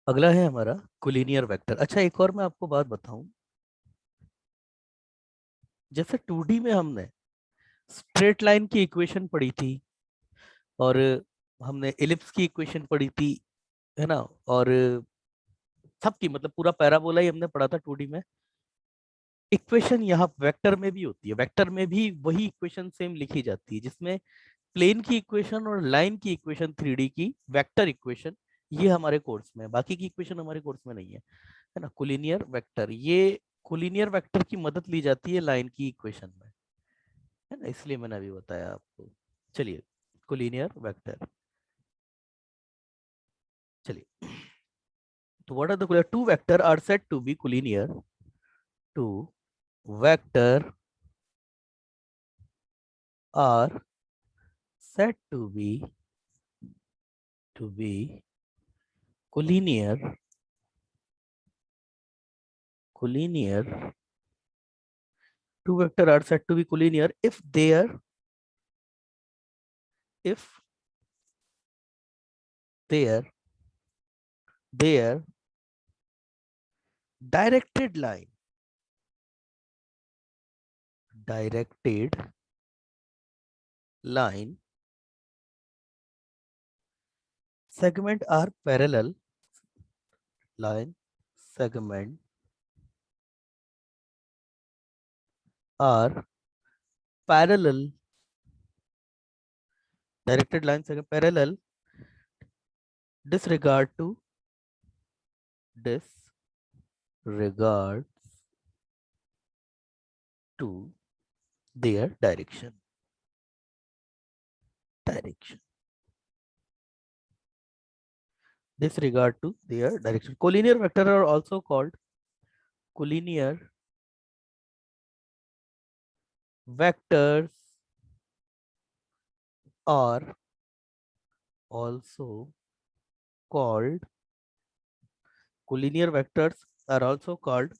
अगला है हमारा कोलिनियर वेक्टर। अच्छा, एक और मैं आपको बात बताऊं। जैसे 2D में हमने स्ट्रेट लाइन की इक्वेशन पढ़ी थी, और हमने एलिप्स की इक्वेशन पढ़ी थी, है ना। और सबकी मतलब पूरा पैराबोला ही हमने पढ़ा था 2D में। इक्वेशन यहाँ वेक्टर में भी होती है, वेक्टर में भी वही इक्वेशन सेम लिखी जाती है, जिसमें प्लेन की इक्वेशन और लाइन की इक्वेशन 3D की वेक्टर इक्वेशन, ये हमारे कोर्स में है। बाकी की इक्वेशन हमारे कोर्स में नहीं है ना। कोलिनियर वेक्टर, ये कोलिनियर वेक्टर की मदद ली जाती है लाइन की इक्वेशन में, है ना, इसलिए मैंने अभी बताया आपको। चलिए, कोलिनियर वेक्टर। चलिए, तो what are the two vector are said to be collinear. Two vector are said to be collinear. Two vector are said to be collinear if their directed line segment are parallel. Line segment are parallel. Directed line segment parallel. Disregard to disregard to their direction. Disregard to their direction. Collinear vector are also called collinear vectors, are also called collinear vectors are also called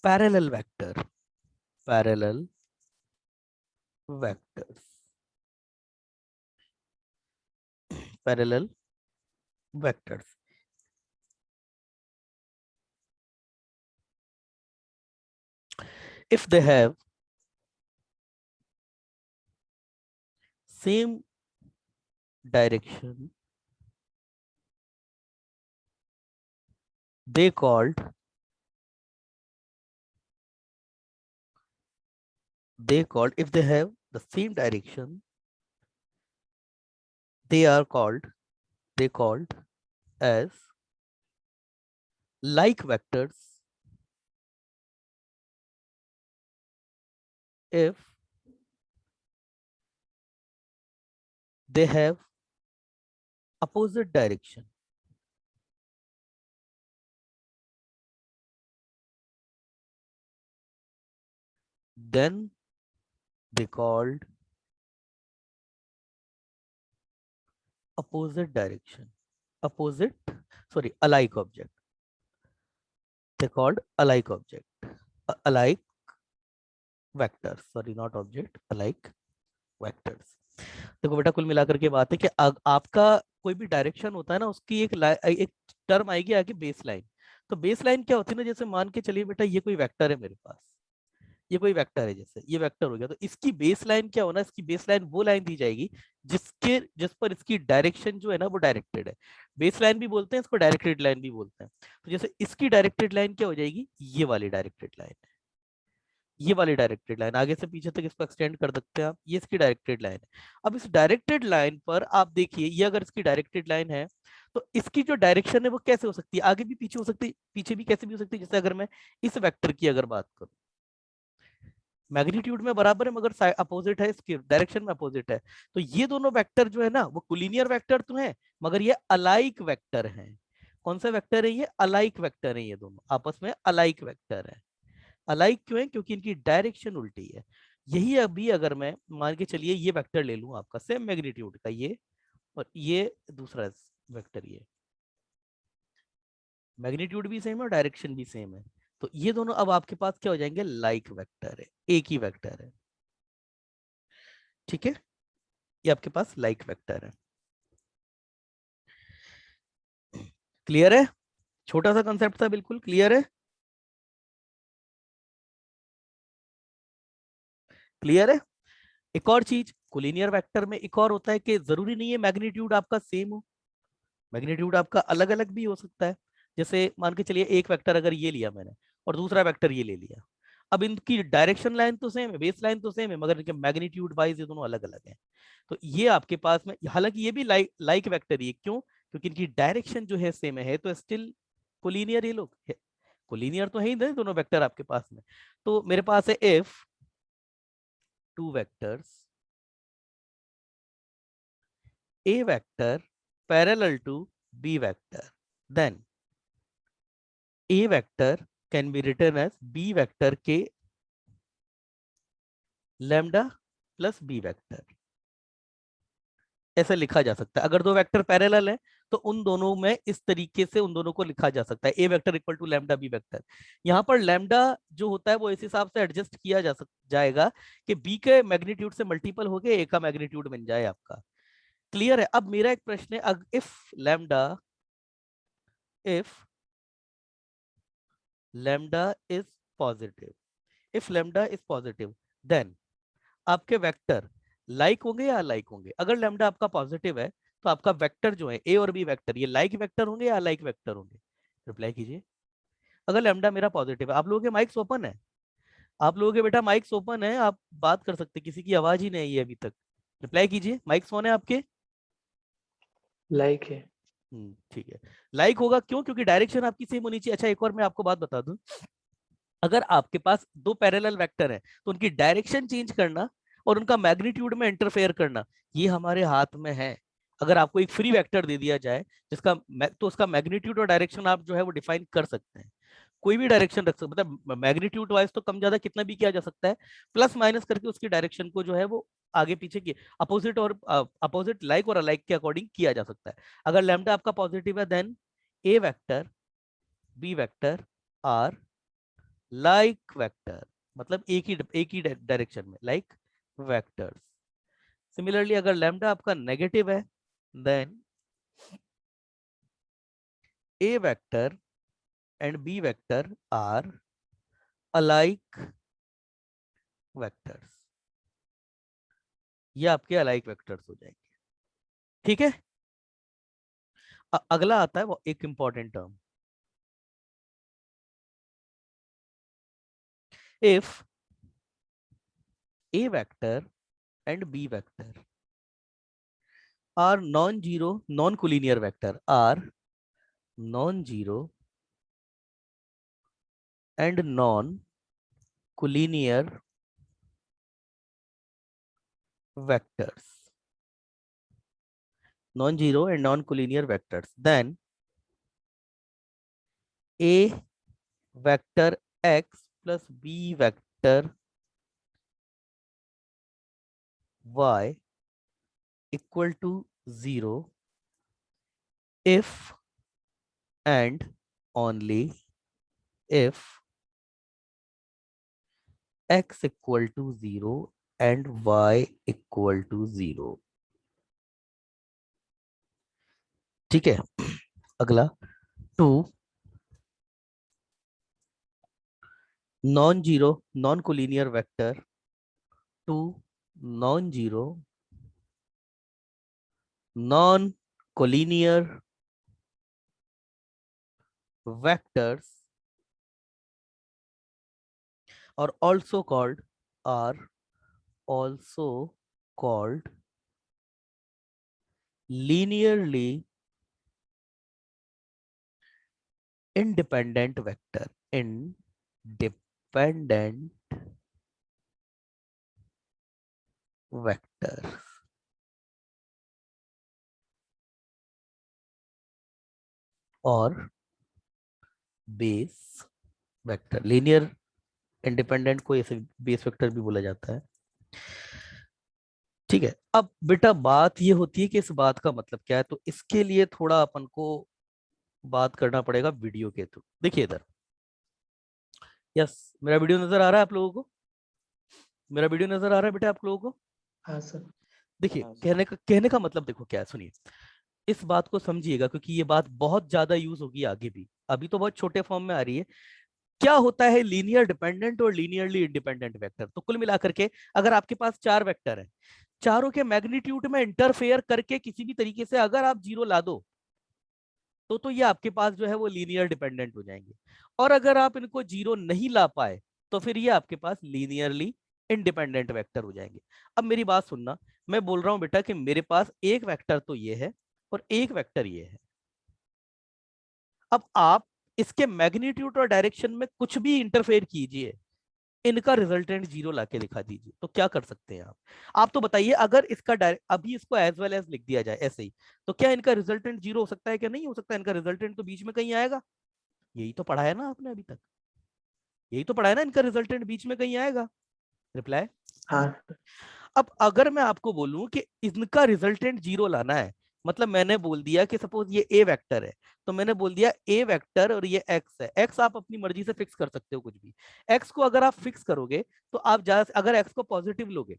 parallel vectors parallel vectors. If they have same direction, they called if they have the same direction, they called as like vectors. If they have opposite direction, then they called opposite direction opposite sorry alike object. They called alike object, alike vectors, sorry not object, alike vectors. देखो बेटा, कुल मिलाकर के बात है कि आपका कोई भी डायरेक्शन होता है ना, उसकी एक टर्म आएगी आगे, बेस लाइन। तो बेस लाइन क्या होती है ना, जैसे मान के चलिए बेटा, ये कोई वेक्टर है मेरे पास, ये कोई वेक्टर है, जैसे ये वेक्टर हो गया, तो इसकी बेस लाइन क्या होना, इसकी बेस लाइन वो लाइन दी जाएगी जिस पर इसकी डायरेक्शन जो है ना वो डायरेक्टेड है। बेस लाइन भी बोलते हैं इसको, डायरेक्टेड लाइन भी बोलते हैं। तो जैसे इसकी डायरेक्टेड लाइन क्या हो जाएगी, ये वाली डायरेक्टेड लाइन, ये वाली डायरेक्टेड लाइन आगे से पीछे तक इसको एक्सटेंड कर सकते हैं आप, ये इसकी डायरेक्टेड लाइन है। अब इस डायरेक्टेड लाइन पर आप देखिए, ये अगर इसकी डायरेक्टेड लाइन है, तो इसकी जो डायरेक्शन है वो कैसे हो सकती है, आगे भी पीछे हो सकती है, पीछे भी कैसे भी हो सकती है। जैसे अगर मैं इस वेक्टर की अगर बात करूं, मैग्नीट्यूड में बराबर है मगर अपोजिट है, इसकी डायरेक्शन में अपोजिट है। तो ये दोनों वेक्टर जो है ना, वो कोलिनियर वेक्टर तो है, मगर ये अलाइक वेक्टर हैं। कौन सा वेक्टर है ये, अलाइक वेक्टर है, ये दोनों आपस में अलाइक वेक्टर है। अलाइक क्यों है, क्योंकि इनकी डायरेक्शन उल्टी है। यही अभी अगर मैं मान के चलिए ये वेक्टर ले लूं आपका सेम मैग्नीट्यूड का, ये और ये दूसरा वेक्टर, ये मैग्नीट्यूड भी सेम है और डायरेक्शन भी सेम है, तो ये दोनों अब आपके पास क्या हो जाएंगे, लाइक वेक्टर है, एक ही वेक्टर है। ठीक है, ये आपके पास लाइक वेक्टर है। क्लियर है? छोटा सा कंसेप्ट था, बिल्कुल क्लियर है? क्लियर है? एक और चीज, कोलिनियर वेक्टर में एक और होता है कि जरूरी नहीं है मैग्नीट्यूड आपका सेम हो, मैग्नीट्यूड आपका अलग अलग भी हो सकता है। जैसे मान के चलिए एक वेक्टर अगर ये लिया मैंने और दूसरा वेक्टर ये ले लिया, अब इनकी डायरेक्शन लाइन तो सेम है, बेस लाइन तो सेम है, मगर इनके मैग्नीट्यूड वाइज ये दोनों अलग अलग हैं। तो ये आपके पास में, हालांकि ये भी लाइक वेक्टर ही है, क्यों? क्योंकि इनकी डायरेक्शन जो है सेम है, तो स्टिल कोलिनियर ये लोग है, कोलिनियर तो है ही ना दोनों वेक्टर आपके पास में। तो मेरे पास है if two vectors A vector parallel to B vector, then A vector can be written as B vector के lambda plus B vector, ऐसे लिखा जा सकता है। अगर दो वेक्टर पैरेलल है तो उन दोनों में इस तरीके से उन दोनों को लिखा जा सकता है, A vector equal to lambda B vector. यहाँ पर लैम्डा जो होता है वो इस हिसाब से एडजस्ट किया जाएगा कि बी के मैग्नीट्यूड से मल्टीपल हो गए ए का मैग्नीट्यूड बन जाए आपका। क्लियर है? अब मेरा एक प्रश्न है, if lambda is positive, if lambda is positive, then आपके वेक्टर लाइक होंगे या अलाइक होंगे? अगर लैम्डा आपका पॉजिटिव है तो आपका वेक्टर जो है ए और बी वेक्टर, ये लाइक वेक्टर होंगे या अलाइक वेक्टर होंगे? रिप्लाई कीजिए। अगर लैम्डा मेरा पॉजिटिव है, आप लोगों के माइक्स ओपन है, आप लोगों के बेटा माइक्स ओपन है, आप बात कर सकते, किसी की आवाज ही नहीं आई है अभी तक। रिप्लाई कीजिए, माइक्स ऑन है आपके? लाइक है। ठीक है, लाइक होगा क्यों? क्योंकि डायरेक्शन आपकी सेम होनी चाहिए। अच्छा एक और मैं आपको बात बता दूं, अगर आपके पास दो पैरेलल वेक्टर हैं तो उनकी डायरेक्शन चेंज करना और उनका मैग्नीट्यूड में इंटरफेयर करना ये हमारे हाथ में है। अगर आपको एक फ्री वेक्टर दे दिया जाए जिसका तो उसका मैग्नीट्यूड और डायरेक्शन आप जो है वो डिफाइन कर सकते हैं, कोई भी डायरेक्शन रख सकते, मतलब मैग्नीट्यूड वाइज तो कम ज्यादा कितना भी किया जा सकता है, प्लस माइनस करके उसकी डायरेक्शन को जो है वो आगे पीछे की अपोजिट और अपोजिट लाइक और अलाइक के अकॉर्डिंग किया जा सकता है। अगर लैम्डा आपका पॉजिटिव है then A vector B vector are like vector, मतलब एक ही डायरेक्शन में लाइक वेक्टर्स। सिमिलरली अगर लैम्डा आपका नेगेटिव है then A vector and B vector are alike vectors, ये आपके अलाइक वेक्टर्स हो जाएंगे। ठीक है? अगला आता है वो एक important term, if A vector and B vector are non zero, non collinear vector are non zero and non collinear vectors, non-zero and non-collinear vectors, then a vector x plus b vector y equal to 0 if and only if x equal to 0 and y equal to 0। ठीक है? अगला two non zero non collinear vector, two non zero non collinear vectors are also called linearly independent vector और base vector. Linear independent को ऐसे base vector भी बोला जाता है। ठीक है, अब बेटा बात ये होती है कि इस बात का मतलब क्या है, तो इसके लिए थोड़ा अपन को बात करना पड़ेगा वीडियो के थ्रू। देखिए इधर, यस मेरा वीडियो नजर आ रहा है आप लोगों को? मेरा वीडियो नजर आ रहा है बेटा आप लोगों को? हाँ सर। देखिए कहने का मतलब देखो क्या है, सुनिए। इस बात को समझिएगा क्योंकि ये बात बहुत ज्यादा यूज होगी आगे भी, अभी तो बहुत छोटे फॉर्म में आ रही है। क्या होता है लीनियर डिपेंडेंट और लीनियरली इंडिपेंडेंट वेक्टर? तो कुल मिलाकर के अगर आपके पास 4 वेक्टर है, चारों के मैग्नीट्यूड में इंटरफेयर करके किसी भी तरीके से अगर आप जीरो ला दो तो ये आपके पास जो है वो लीनियर डिपेंडेंट हो जाएंगे। और अगर आप इनको जीरो नहीं ला पाए तो फिर ये आपके पास लीनियरली इंडिपेंडेंट वेक्टर हो जाएंगे। अब मेरी बात सुनना, मैं बोल रहा हूं बेटा कि मेरे पास एक वेक्टर तो ये है और एक वेक्टर ये है। अब आप इसके मैग्नीट्यूड और डायरेक्शन में कुछ भी इंटरफेयर कीजिए, इनका रिजल्टेंट जीरो लाके दिखा दीजिए, तो क्या कर सकते हैं आप तो बताइए। अगर इसका अभी इसको एज वेल एज लिख दिया जाए ऐसे ही, तो क्या इनका रिजल्टेंट जीरो हो सकता है? क्या नहीं हो सकता? इनका रिजल्टेंट तो बीच में कहीं आएगा। यही तो पढ़ा है ना आपने अभी तक, यही तो पढ़ा है ना, इनका रिजल्टेंट बीच में कहीं आएगा। रिप्लाई। हाँ अब अगर मैं आपको बोलूं कि इनका रिजल्टेंट जीरो लाना है, मतलब मैंने बोल दिया कि सपोज ये ए वेक्टर है, तो मैंने बोल दिया ए वेक्टर और ये एक्स है। एक्स आप अपनी मर्जी से फिक्स कर सकते हो कुछ भी। एक्स को अगर आप फिक्स करोगे तो आप ज्यादा, अगर एक्स को पॉजिटिव लोगे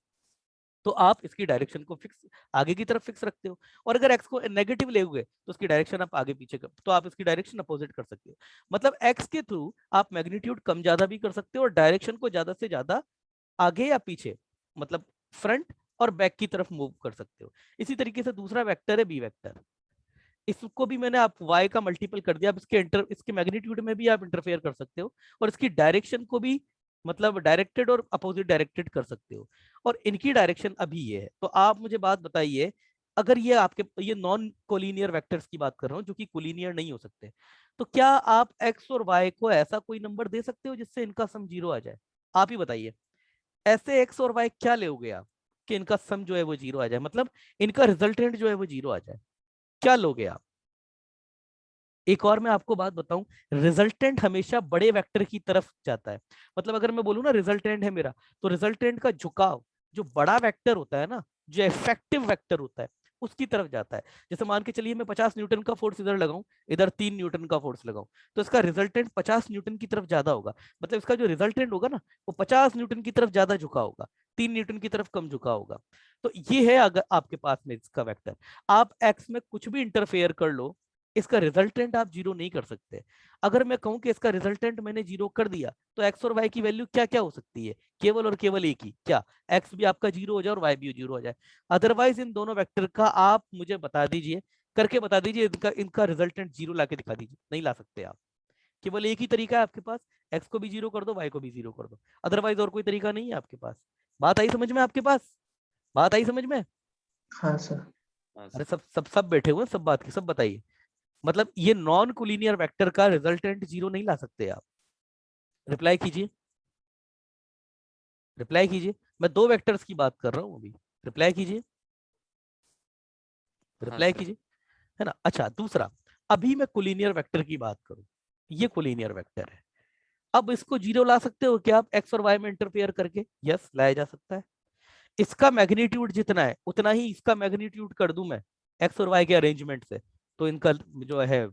तो आप इसकी डायरेक्शन को फिक्स आगे की तरफ फिक्स रखते हो, और अगर एक्स को नेगेटिव लेोगे तो उसकी डायरेक्शन आप आगे पीछे कर, तो आप इसकी डायरेक्शन अपोजिट कर सकते हो। मतलब एक्स के थ्रू आप मैग्नीट्यूड कम ज्यादा भी कर सकते हो और डायरेक्शन को ज्यादा से ज्यादा आगे या पीछे, मतलब फ्रंट और बैक की तरफ मूव कर सकते हो। इसी तरीके से दूसरा वेक्टर है बी वेक्टर, इसको भी मैंने आप y का मल्टीपल कर दिया। अब इसके मैग्नीट्यूड में भी आप इंटरफेयर कर सकते हो और इसकी डायरेक्शन को भी, मतलब डायरेक्टेड और अपोजिट डायरेक्टेड कर सकते हो। और इनकी डायरेक्शन अभी ये है। तो आप मुझे बात बताइए, अगर ये आपके, ये नॉन कोलिनियर वेक्टर्स की बात कर रहा हूँ जो कि कोलिनियर नहीं हो सकते, तो क्या आप x और y को ऐसा कोई नंबर दे सकते हो जिससे इनका सम जीरो आ जाए? आप ही बताइए, ऐसे x और y क्या लोगे आप कि इनका सम जो है वो जीरो आ जाए, मतलब इनका रिजल्टेंट जो है वो जीरो आ जाए? क्या लोगे आप? एक और मैं आपको बात बताऊं, रिजल्टेंट हमेशा बड़े वेक्टर की तरफ जाता है। मतलब अगर मैं बोलूं ना रिजल्टेंट है मेरा, तो रिजल्टेंट का झुकाव जो बड़ा वेक्टर होता है ना, जो इफेक्टिव वेक्टर होता है, उसकी तरफ जाता है। जैसे मान के चलिए मैं 50 न्यूटन का फोर्स इधर लगाऊं, इधर 3 न्यूटन का फोर्स लगाऊं, तो इसका रिजल्टेंट 50 न्यूटन की तरफ ज्यादा होगा। मतलब इसका जो रिजल्टेंट होगा ना, वो 50 न्यूटन की तरफ ज्यादा झुका होगा, 3 न्यूटन की तरफ कम झुका होगा। तो ये है अगर आपके पास में इसका वेक्टर, आप एक्स में कुछ भी इंटरफेयर कर लो, इसका रिजल्टेंट आप जीरो नहीं कर सकते। अगर मैं कहूं कि इसका रिजल्टेंट मैंने जीरो कर दिया, तो एक्स और वाई की वैल्यू क्या क्या हो सकती है? केवल और केवल एक ही, क्या एक्स भी आपका जीरो हो जाए और वाई भी जीरो हो जाए। अदरवाइज इन दोनों वेक्टर का आप मुझे बता दीजिए, करके बता दीजिए, इनका इनका रिजल्टेंट जीरो ला के दिखा दीजिए। नहीं ला सकते आप। केवल एक ही तरीका है आपके पास, एक्स को भी जीरो कर दो, वाई को भी जीरो कर दो, अदरवाइज और कोई तरीका नहीं है आपके पास। बात आई समझ में आपके पास? बात आई समझ में? हाँ सर। अरे सब सब सब बैठे हुए हैं, सब बात की सब बताइए। मतलब ये नॉन कोलिनियर वेक्टर का रिजल्टेंट जीरो नहीं ला सकते आप। रिप्लाई कीजिए, रिप्लाई कीजिए। मैं दो वेक्टर्स की बात कर रहा हूं अभी। रिप्लाई कीजिए, हाँ रिप्लाई सर। कीजिए। है ना? अच्छा दूसरा, अभी मैं कोलिनियर वेक्टर की बात करूं, ये कोलिनियर वेक्टर है। अब इसको जीरो ला सकते हो क्या आप एक्स और वाई में इंटरफेयर करके? यस, लाया जा सकता है। इसका मैग्नीट्यूड जितना है उतना ही इसका मैग्नीट्यूड कर दूं मैं एक्स और वाई के अरेंजमेंट से, तो इनका जो है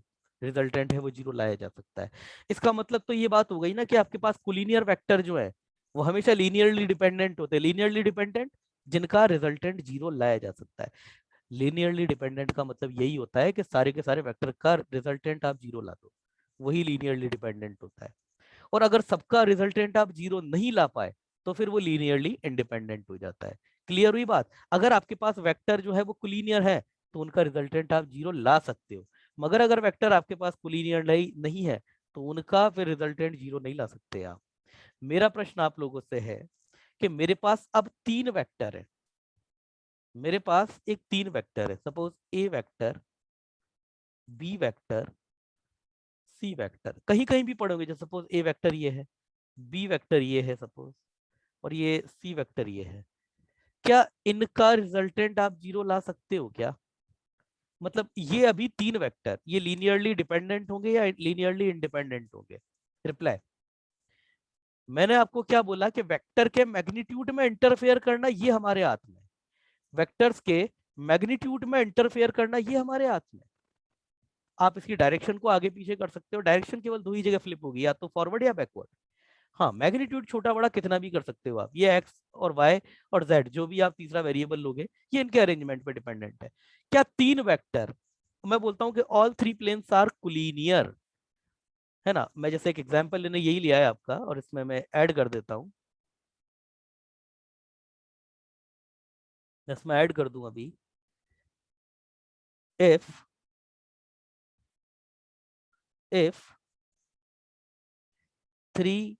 रिजल्टेंट है वो जीरो लाया जा सकता है। इसका मतलब तो ये बात हो गई ना कि आपके पास कोलिनियर वेक्टर जो है वो हमेशा लीनियरली डिपेंडेंट होते हैं। लीनियरली डिपेंडेंट जिनका रिजल्टेंट जीरो लाया जा सकता है। लीनियरली डिपेंडेंट का मतलब यही होता है कि सारे के सारे वेक्टर का रिजल्टेंट आप जीरो ला दो, वही लीनियरली डिपेंडेंट होता है। और अगर सबका रिजल्टेंट आप जीरो नहीं ला पाए तो फिर वो लीनियरली इंडिपेंडेंट हो जाता है। क्लियर हुई बात? अगर आपके पास वेक्टर जो है वो कोलिनियर है तो उनका रिजल्टेंट आप जीरो ला सकते हो, मगर अगर वेक्टर आपके पास कोलिनियर नहीं है तो उनका फिर रिजल्टेंट जीरो नहीं ला सकते आप। मेरा प्रश्न आप लोगों से है कि मेरे पास अब तीन वेक्टर है, मेरे पास एक तीन वेक्टर है, सपोज ए vector, B vector, C vector. कहीं कहीं भी पढ़ोगे, जैसे सपोज ए वेक्टर ये है, बी वेक्टर ये है सपोज, और ये सी वेक्टर ये है। क्या इनका रिजल्टेंट आप जीरो ला सकते हो क्या? मतलब ये अभी तीन वेक्टर, ये लीनियरली डिपेंडेंट होंगे या लीनियरली इंडिपेंडेंट होंगे? रिप्लाई। मैंने आपको क्या बोला कि वेक्टर के मैग्नीट्यूड में इंटरफेयर करना ये हमारे हाथ में, वेक्टर्स के मैग्नीट्यूड में इंटरफेयर करना ये हमारे हाथ में। आप इसकी डायरेक्शन को आगे पीछे कर सकते हो, डायरेक्शन केवल दो ही जगह फ्लिप होगी, या तो फॉरवर्ड या बैकवर्ड। हाँ, मैग्नीट्यूड छोटा बड़ा कितना भी कर सकते हो आप, ये एक्स और वाई और जेड जो भी आप तीसरा वेरिएबल लोगे, ये इनके अरेंजमेंट पे डिपेंडेंट है। क्या तीन वेक्टर मैं बोलता हूँ कि all three planes are collinear, है ना। मैं जैसे एक एग्जांपल लेने यही लिया है आपका, और इसमें मैं ऐड कर देता हूँ, इसमें ऐड कर दूं अभी, if three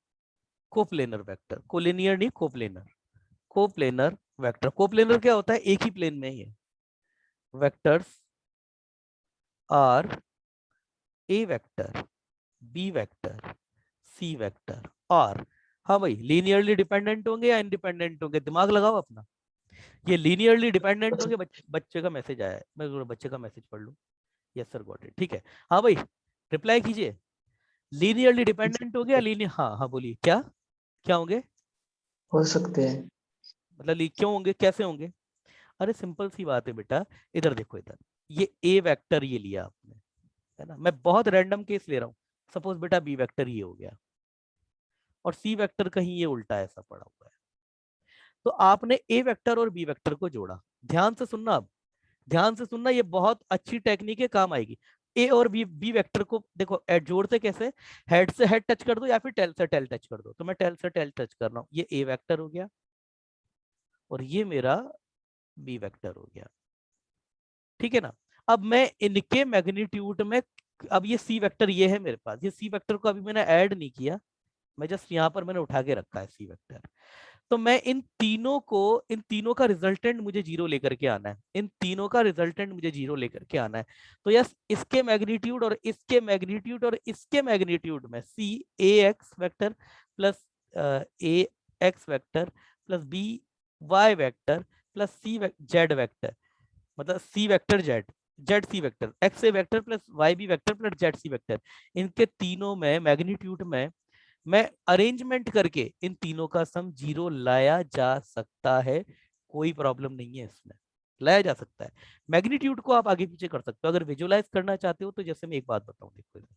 coplanar vector, collinear नहीं कोप्लेनर, कोप्लेनर वेक्टर, कोप्लेनर क्या होता है, एक ही प्लेन में ही है, vectors are A vector, B vector, C vector, और हाँ भाई लीनियरली डिपेंडेंट होंगे या इंडिपेंडेंट होंगे, दिमाग लगाओ अपना। ये लीनियरली डिपेंडेंट होंगे, बच्चे का मैसेज आया है, मैं जरा बच्चे का मैसेज पढ़ लूं। यस सर गॉट इट, ठीक है। हाँ भाई रिप्लाई कीजिए, लीनियरली डिपेंडेंट होंगे या लीनियर, हाँ हाँ बोलिए क्या क्या होंगे, हो सकते हैं। मतलब क्यों होंगे, कैसे होंगे। अरे सिंपल सी बात है बेटा, इधर देखो इधर, ये ए वेक्टर ये लिया आपने, है ना, मैं बहुत रैंडम केस ले रहा हूँ, सपोज बेटा बी वेक्टर ये हो गया, और सी वेक्टर कहीं ये उल्टा ऐसा पड़ा हुआ है, तो आपने ए वेक्टर और बी वेक्टर को जोड़ा, ध्यान से सुनना अब, ध्यान से सुनना, ये बहुत अच्छी टेक्निक है, काम आएगी। ए और बी बी वेक्टर को देखो जोड़ते कैसे, हेड से हेड टच कर दो या फिर टेल से टेल टच कर दो, तो मैं टेल से टेल टच कर रहा हूँ, ये ए वेक्टर हो गया और ये मेरा बी वेक्टर हो गया, ठीक है ना। अब मैं इनके मैग्नीट्यूड में, अब ये सी वेक्टर ये है मेरे पास, ये सी वेक्टर को अभी मैंने ऐड नहीं किया, मैं जस्ट यहाँ पर मैंने उठा के रखा है सी वेक्टर, तो मैं इन तीनों को, इन तीनों का रिजल्टेंट मुझे जीरो लेकर के आना है, इन तीनों का रिजल्टेंट मुझे जीरो लेकर के आना है, तो यस इसके मैग्नीट्यूड और इसके मैग्नीट्यूड और इसके मैग्नीट्यूड में C A X vector plus A X vector plus B Y vector plus C Z vector, मतलब C vector Z, Z C vector, X A vector plus Y B vector plus Z C vector, इनके तीनों में magnitude में मैं arrangement करके इन तीनों का sum zero लाया जा सकता है, कोई प्रॉब्लम नहीं है इसमें, लाया जा सकता है। मैग्नीट्यूड को आप आगे पीछे कर सकते हो, अगर विजुअलाइज करना चाहते हो तो जैसे मैं एक बात बताऊं, देखो इधर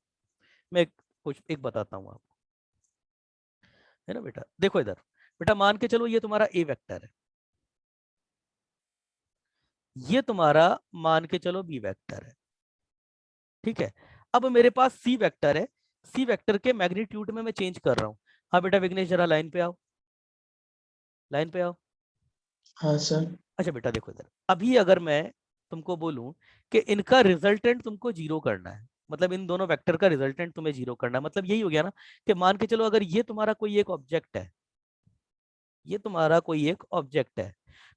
मैं कुछ एक बताता हूँ आपको, है ना बेटा, देखो इधर बेटा, मान के चलो ये तुम्हारा ए वेक्टर है, ये तुम्हारा मान के चलो बी वेक्टर है, ठीक है। अब मेरे पास सी वेक्टर है, सी वेक्टर के मैग्नीट्यूड में मैं चेंज कर रहा हूँ। हाँ बेटा विघ्नेश जरा लाइन पे आओ, लाइन पे आओ। हाँ सर। अच्छा बेटा देखो इधर, अभी अगर मैं तुमको बोलूं कि इनका रिजल्टेंट तुमको जीरो करना है, मतलब इन दोनों वेक्टर का रिजल्टेंट तुम्हें जीरो करना है, मतलब यही हो गया ना, कि मान के चलो अगर ये तुम्हारा कोई एक ऑब्जेक्ट है, ये तुम्हारा कोई एक ऑब्जेक्ट है,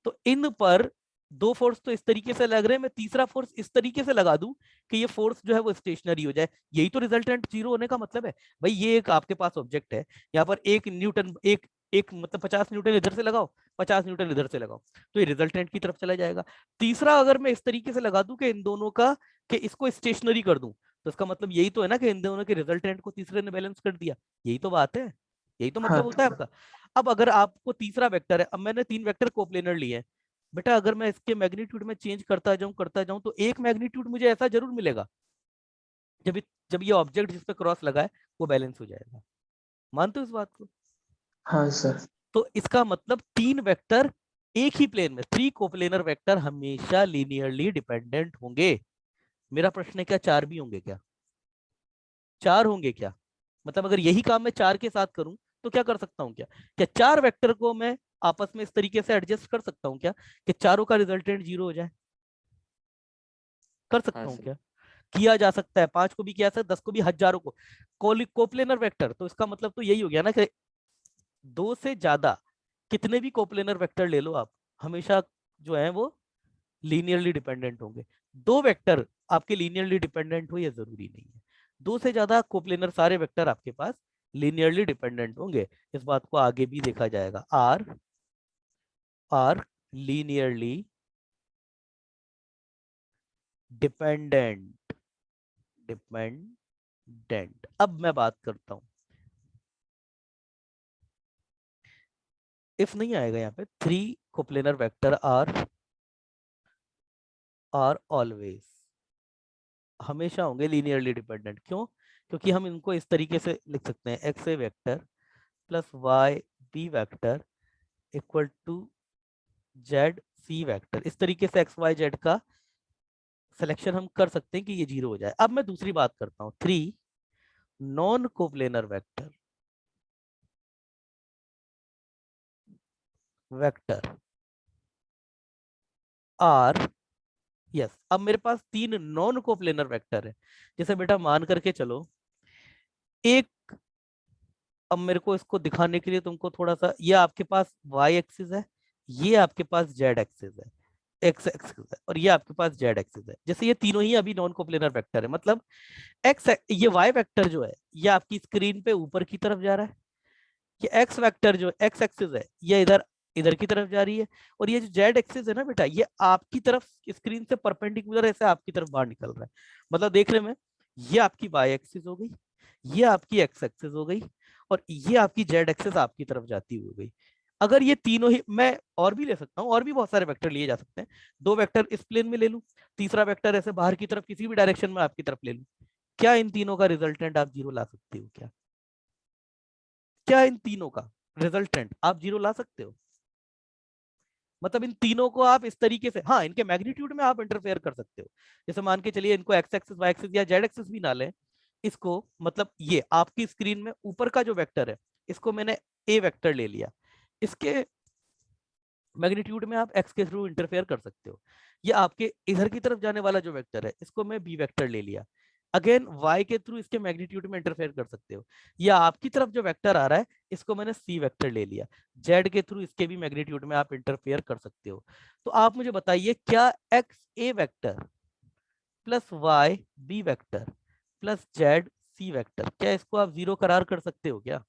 तो इन पर दो फोर्स तो इस तरीके से लग रहे हैं, मैं तीसरा फोर्स इस तरीके से लगा दूं कि ये फोर्स जो है वो स्टेशनरी हो जाए, यही तो रिजल्टेंट जीरो होने का मतलब है। भाई ये एक आपके पास ऑब्जेक्ट है, यहाँ पर एक न्यूटन, एक एक मतलब 50 न्यूटन इधर से लगाओ, 50 न्यूटन इधर से लगाओ, तो ये रिजल्टेंट की तरफ चला जाएगा। तीसरा अगर मैं इस तरीके से लगा दूं कि इन दोनों का, कि इसको स्टेशनरी कर दूं, तो इसका मतलब यही तो है ना कि इन दोनों के रिजल्टेंट को तीसरे ने बैलेंस कर दिया, यही तो बात है, यही तो हाँ मतलब होता है आपका। अब अगर आपको तीसरा वेक्टर है, अब मैंने तीन वेक्टर कोप्लेनर लिए हैं बेटा, अगर मैं इसके मैग्नीट्यूड में चेंज करता जाऊं तो एक मैग्नीट्यूड मुझे ऐसा जरूर मिलेगा, जब जब ये ऑब्जेक्ट जिस पे क्रॉस लगा है वो बैलेंस हो जाएगा, मानते हो इस बात को। हाँ सर। तो इसका मतलब तीन वेक्टर एक ही प्लेन में, थ्री कोप्लेनर वेक्टर हमेशा लीनियरली डिपेंडेंट होंगे। मेरा प्रश्न है क्या चार भी होंगे क्या, चार होंगे क्या, मतलब अगर यही काम मैं चार के साथ करूं तो क्या कर सकता हूं, क्या क्या चार वेक्टर को मैं आपस में इस तरीके से एडजस्ट कर सकता हूं क्या, कि चारों का रिजल्टेंट जीरो हो जाए, कर हाँ सकता हूं सर। क्या, किया जा सकता है, पांच को भी किया जा सकता है, 10 को भी, हजारों को। कोप्लेनर वेक्टर, तो इसका मतलब तो यही हो गया ना कि दो से ज्यादा कितने भी कोप्लेनर वेक्टर ले लो आप, हमेशा जो है वो लीनियरली डिपेंडेंट होंगे। दो वेक्टर आपके लीनियरली डिपेंडेंट हो ये जरूरी नहीं है, दो से ज्यादा कोप्लेनर सारे वेक्टर आपके पास लीनियरली डिपेंडेंट होंगे, इस बात को आगे भी देखा जाएगा। Are are linearly dependent, dependent. अब मैं बात करता हूं, इफ नहीं आएगा यहाँ पे, three coplanar vector are always, हमेशा होंगे लीनियरली डिपेंडेंट, क्यों, क्योंकि हम इनको इस तरीके से लिख सकते हैं, x A vector plus Y B vector equal to z C vector, इस तरीके से एक्स वाई जेड का सिलेक्शन हम कर सकते हैं कि ये 0 हो जाए। अब मैं दूसरी बात करता हूँ, 3 non coplanar vector are, yes, अब मेरे पास 3 नॉन कोप्लेनर वेक्टर है। जैसे बेटा मान करके चलो, एक, अब मेरे को इसको दिखाने के लिए तुमको थोड़ा सा, ये आपके पास वाई एक्सिस है, ये आपके पास जेड एक्सिस है, एक्स एक्सिस है, और ये आपके पास जेड एक्सिस है। जैसे ये तीनों ही अभी नॉन कोप्लेनर वेक्टर है, मतलब एक्स, ये वाई वेक्टर जो है ये आपकी स्क्रीन पे ऊपर की तरफ जा रहा है, ये एक्स वेक्टर जो एक्स एक्सिस है ये इधर इधर की तरफ जा रही है, और ये जो जेड एक्सिस है ना बेटा, ये आपकी तरफ स्क्रीन से परपेंडिकुलर ऐसे आपकी तरफ बाहर निकल रहा है। मतलब देखने में ये आपकी वाई एक्सिस हो गई, ये आपकी एक्स एक्सिस हो गई, और ये आपकी जेड एक्सिस आपकी तरफ जाती हुई हो गई। अगर ये तीनों ही, मैं और भी ले सकता हूँ, और भी बहुत सारे वेक्टर लिए जा सकते हैं। 2 वेक्टर इस प्लेन में ले लूं, तीसरा वेक्टर ऐसे बाहर की तरफ किसी भी डायरेक्शन में आपकी तरफ ले लूं, क्या इन तीनों का रिजल्टेंट आप 0 ला सकते हो? क्या क्या इन तीनों का रिजल्टेंट आप 0 ला सकते हो? मतलब इन तीनों को आप इस तरीके से, हाँ, इनके मैग्नीट्यूड में आप इंटरफेयर कर सकते हो। जैसे मान के चलिए इनको एक्स एक्सिस, वाई एक्सिस या जेड एक्सिस भी ना लें, इसको, मतलब ये आपकी स्क्रीन में ऊपर का जो वेक्टर है, इसको मैंने ए वेक्टर ले लिया, इसके मैग्नीट्यूड में आप एक्स के थ्रू इंटरफेयर कर सकते हो। ये आपके इधर की तरफ जाने वाला जो वेक्टर है, इसको मैं बी वेक्टर ले लिया, अगेन वाई के थ्रू इसके मैग्नीट्यूड में इंटरफेयर कर सकते हो। या आपकी तरफ जो वेक्टर आ रहा है, इसको मैंने सी वेक्टर ले लिया, जेड के थ्रू इसके भी मैग्नीट्यूड में आप इंटरफेयर कर सकते हो। तो आप मुझे बताइए, क्या X A vector plus Y B vector plus Z C vector, क्या इसको आप 0 करार कर सकते हो? क्या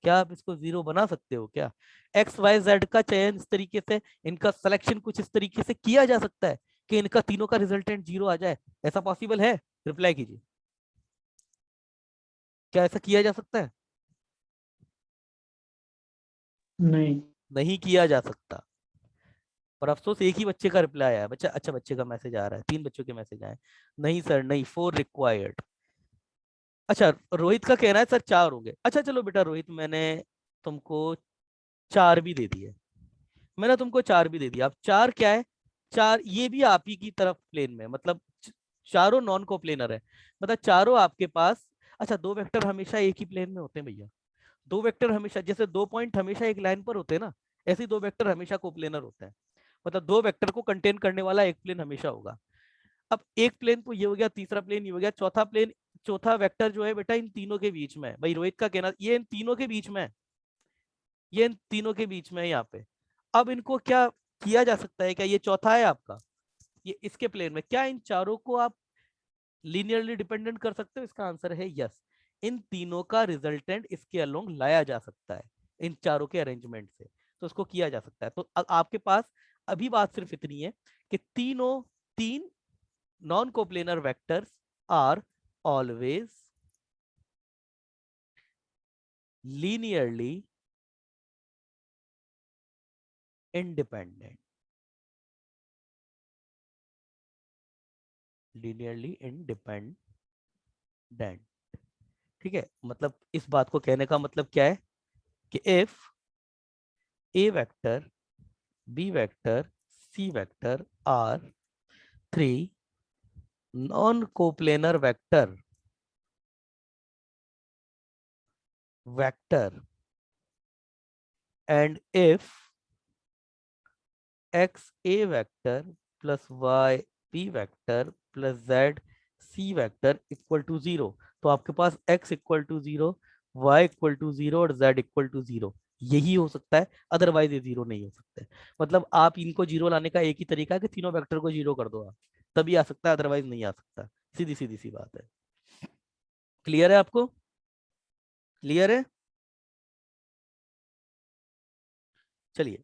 क्या आप इसको 0 बना सकते हो? क्या एक्स वाई जेड का चयन इस तरीके से, इनका सिलेक्शन कुछ इस तरीके से किया जा सकता है कि इनका तीनों का रिजल्टेंट 0 आ जाए? ऐसा पॉसिबल है? रिप्लाई कीजिए, क्या ऐसा किया जा सकता है? नहीं। नहीं किया जा सकता। पर अफसोस एक ही बच्चे का रिप्लाई आया है, बच्चा, अच्छा, बच्चे का मैसेज आ रहा है, 3 बच्चों के मैसेज आए, नहीं सर नहीं, 4 रिक्वायर्ड। अच्छा, रोहित का कहना है सर 4 होंगे। अच्छा चलो बेटा रोहित, मैंने तुमको 4 भी दे दिए, मैंने तुमको 4 भी दे दिया। अब 4 क्या है? 4 ये भी आप ही की तरफ प्लेन में, मतलब चारों नॉन को प्लेनर है, मतलब चारों आपके पास। अच्छा, 2 वेक्टर हमेशा एक ही प्लेन में होते हैं भैया, 2 वेक्टर हमेशा, जैसे 2 पॉइंट हमेशा एक लाइन पर होते हैं ना, ऐसे ही 2 वेक्टर हमेशा कोप्लेनर होते हैं। मतलब 2 वेक्टर को कंटेन करने वाला एक प्लेन हमेशा होगा। अब एक प्लेन तो ये हो गया, तीसरा प्लेन ये हो गया, चौथा प्लेन, चौथा वेक्टर जो है बेटा इन तीनों के बीच में है। भाई रोहित का कहना ये इन तीनों के बीच में है, ये इन तीनों के बीच में है यहाँ पे। अब इनको क्या किया जा सकता है? क्या ये चौथा है आपका, ये इसके प्लेन में, क्या इन चारों को आप लीनियरली डिपेंडेंट कर सकते हो? इसका आंसर है यस, इन तीनों का रिजल्टेंट इसके अलोंग लाया जा सकता है, इन चारों के अरेंजमेंट से, तो उसको किया जा सकता है। तो आपके पास अभी बात सिर्फ इतनी है कि तीनों, 3 non coplanar vectors are always linearly independent, linearly independent. ठीक है, मतलब इस बात को कहने का मतलब क्या है कि if A vector, B vector, C vector are 3 non coplanar vector and if x a vector plus y b vector plus z c vector equal to 0, तो आपके पास x equal to 0, y equal to 0 और z equal to 0, यही हो सकता है, otherwise ये 0 नहीं हो सकता है। मतलब आप इनको 0 लाने का एक ही तरीका है कि तीनों वेक्टर को 0 कर दो आप, तभी आ सकता है, अदरवाइज नहीं आ सकता। सीधी सीधी सी बात है। क्लियर है आपको? क्लियर है? चलिए,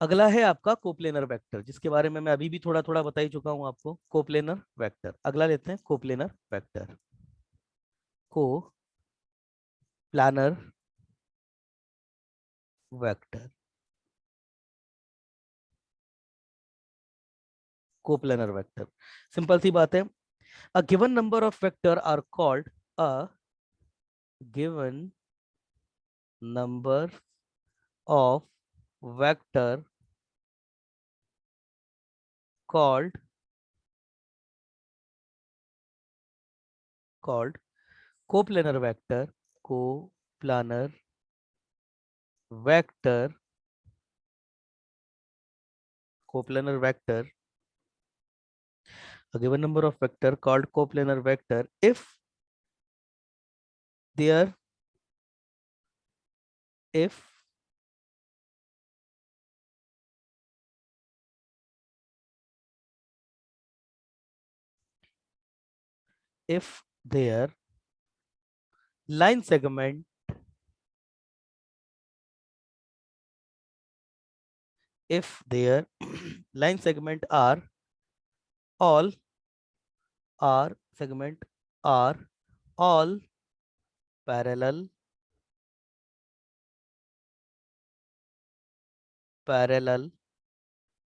अगला है आपका कोप्लेनर वेक्टर, जिसके बारे में मैं अभी भी थोड़ा थोड़ा बता ही चुका हूं आपको। कोप्लेनर वेक्टर, अगला लेते हैं coplanar vector. Coplanar vector, coplanar vector, simple सी बात है। A given number of vector are called, a given number of vector called coplanar vector, coplanar vector, coplanar vector, a given number of vector called coplanar vector if there if their line segment if their line segment are all segment are all parallel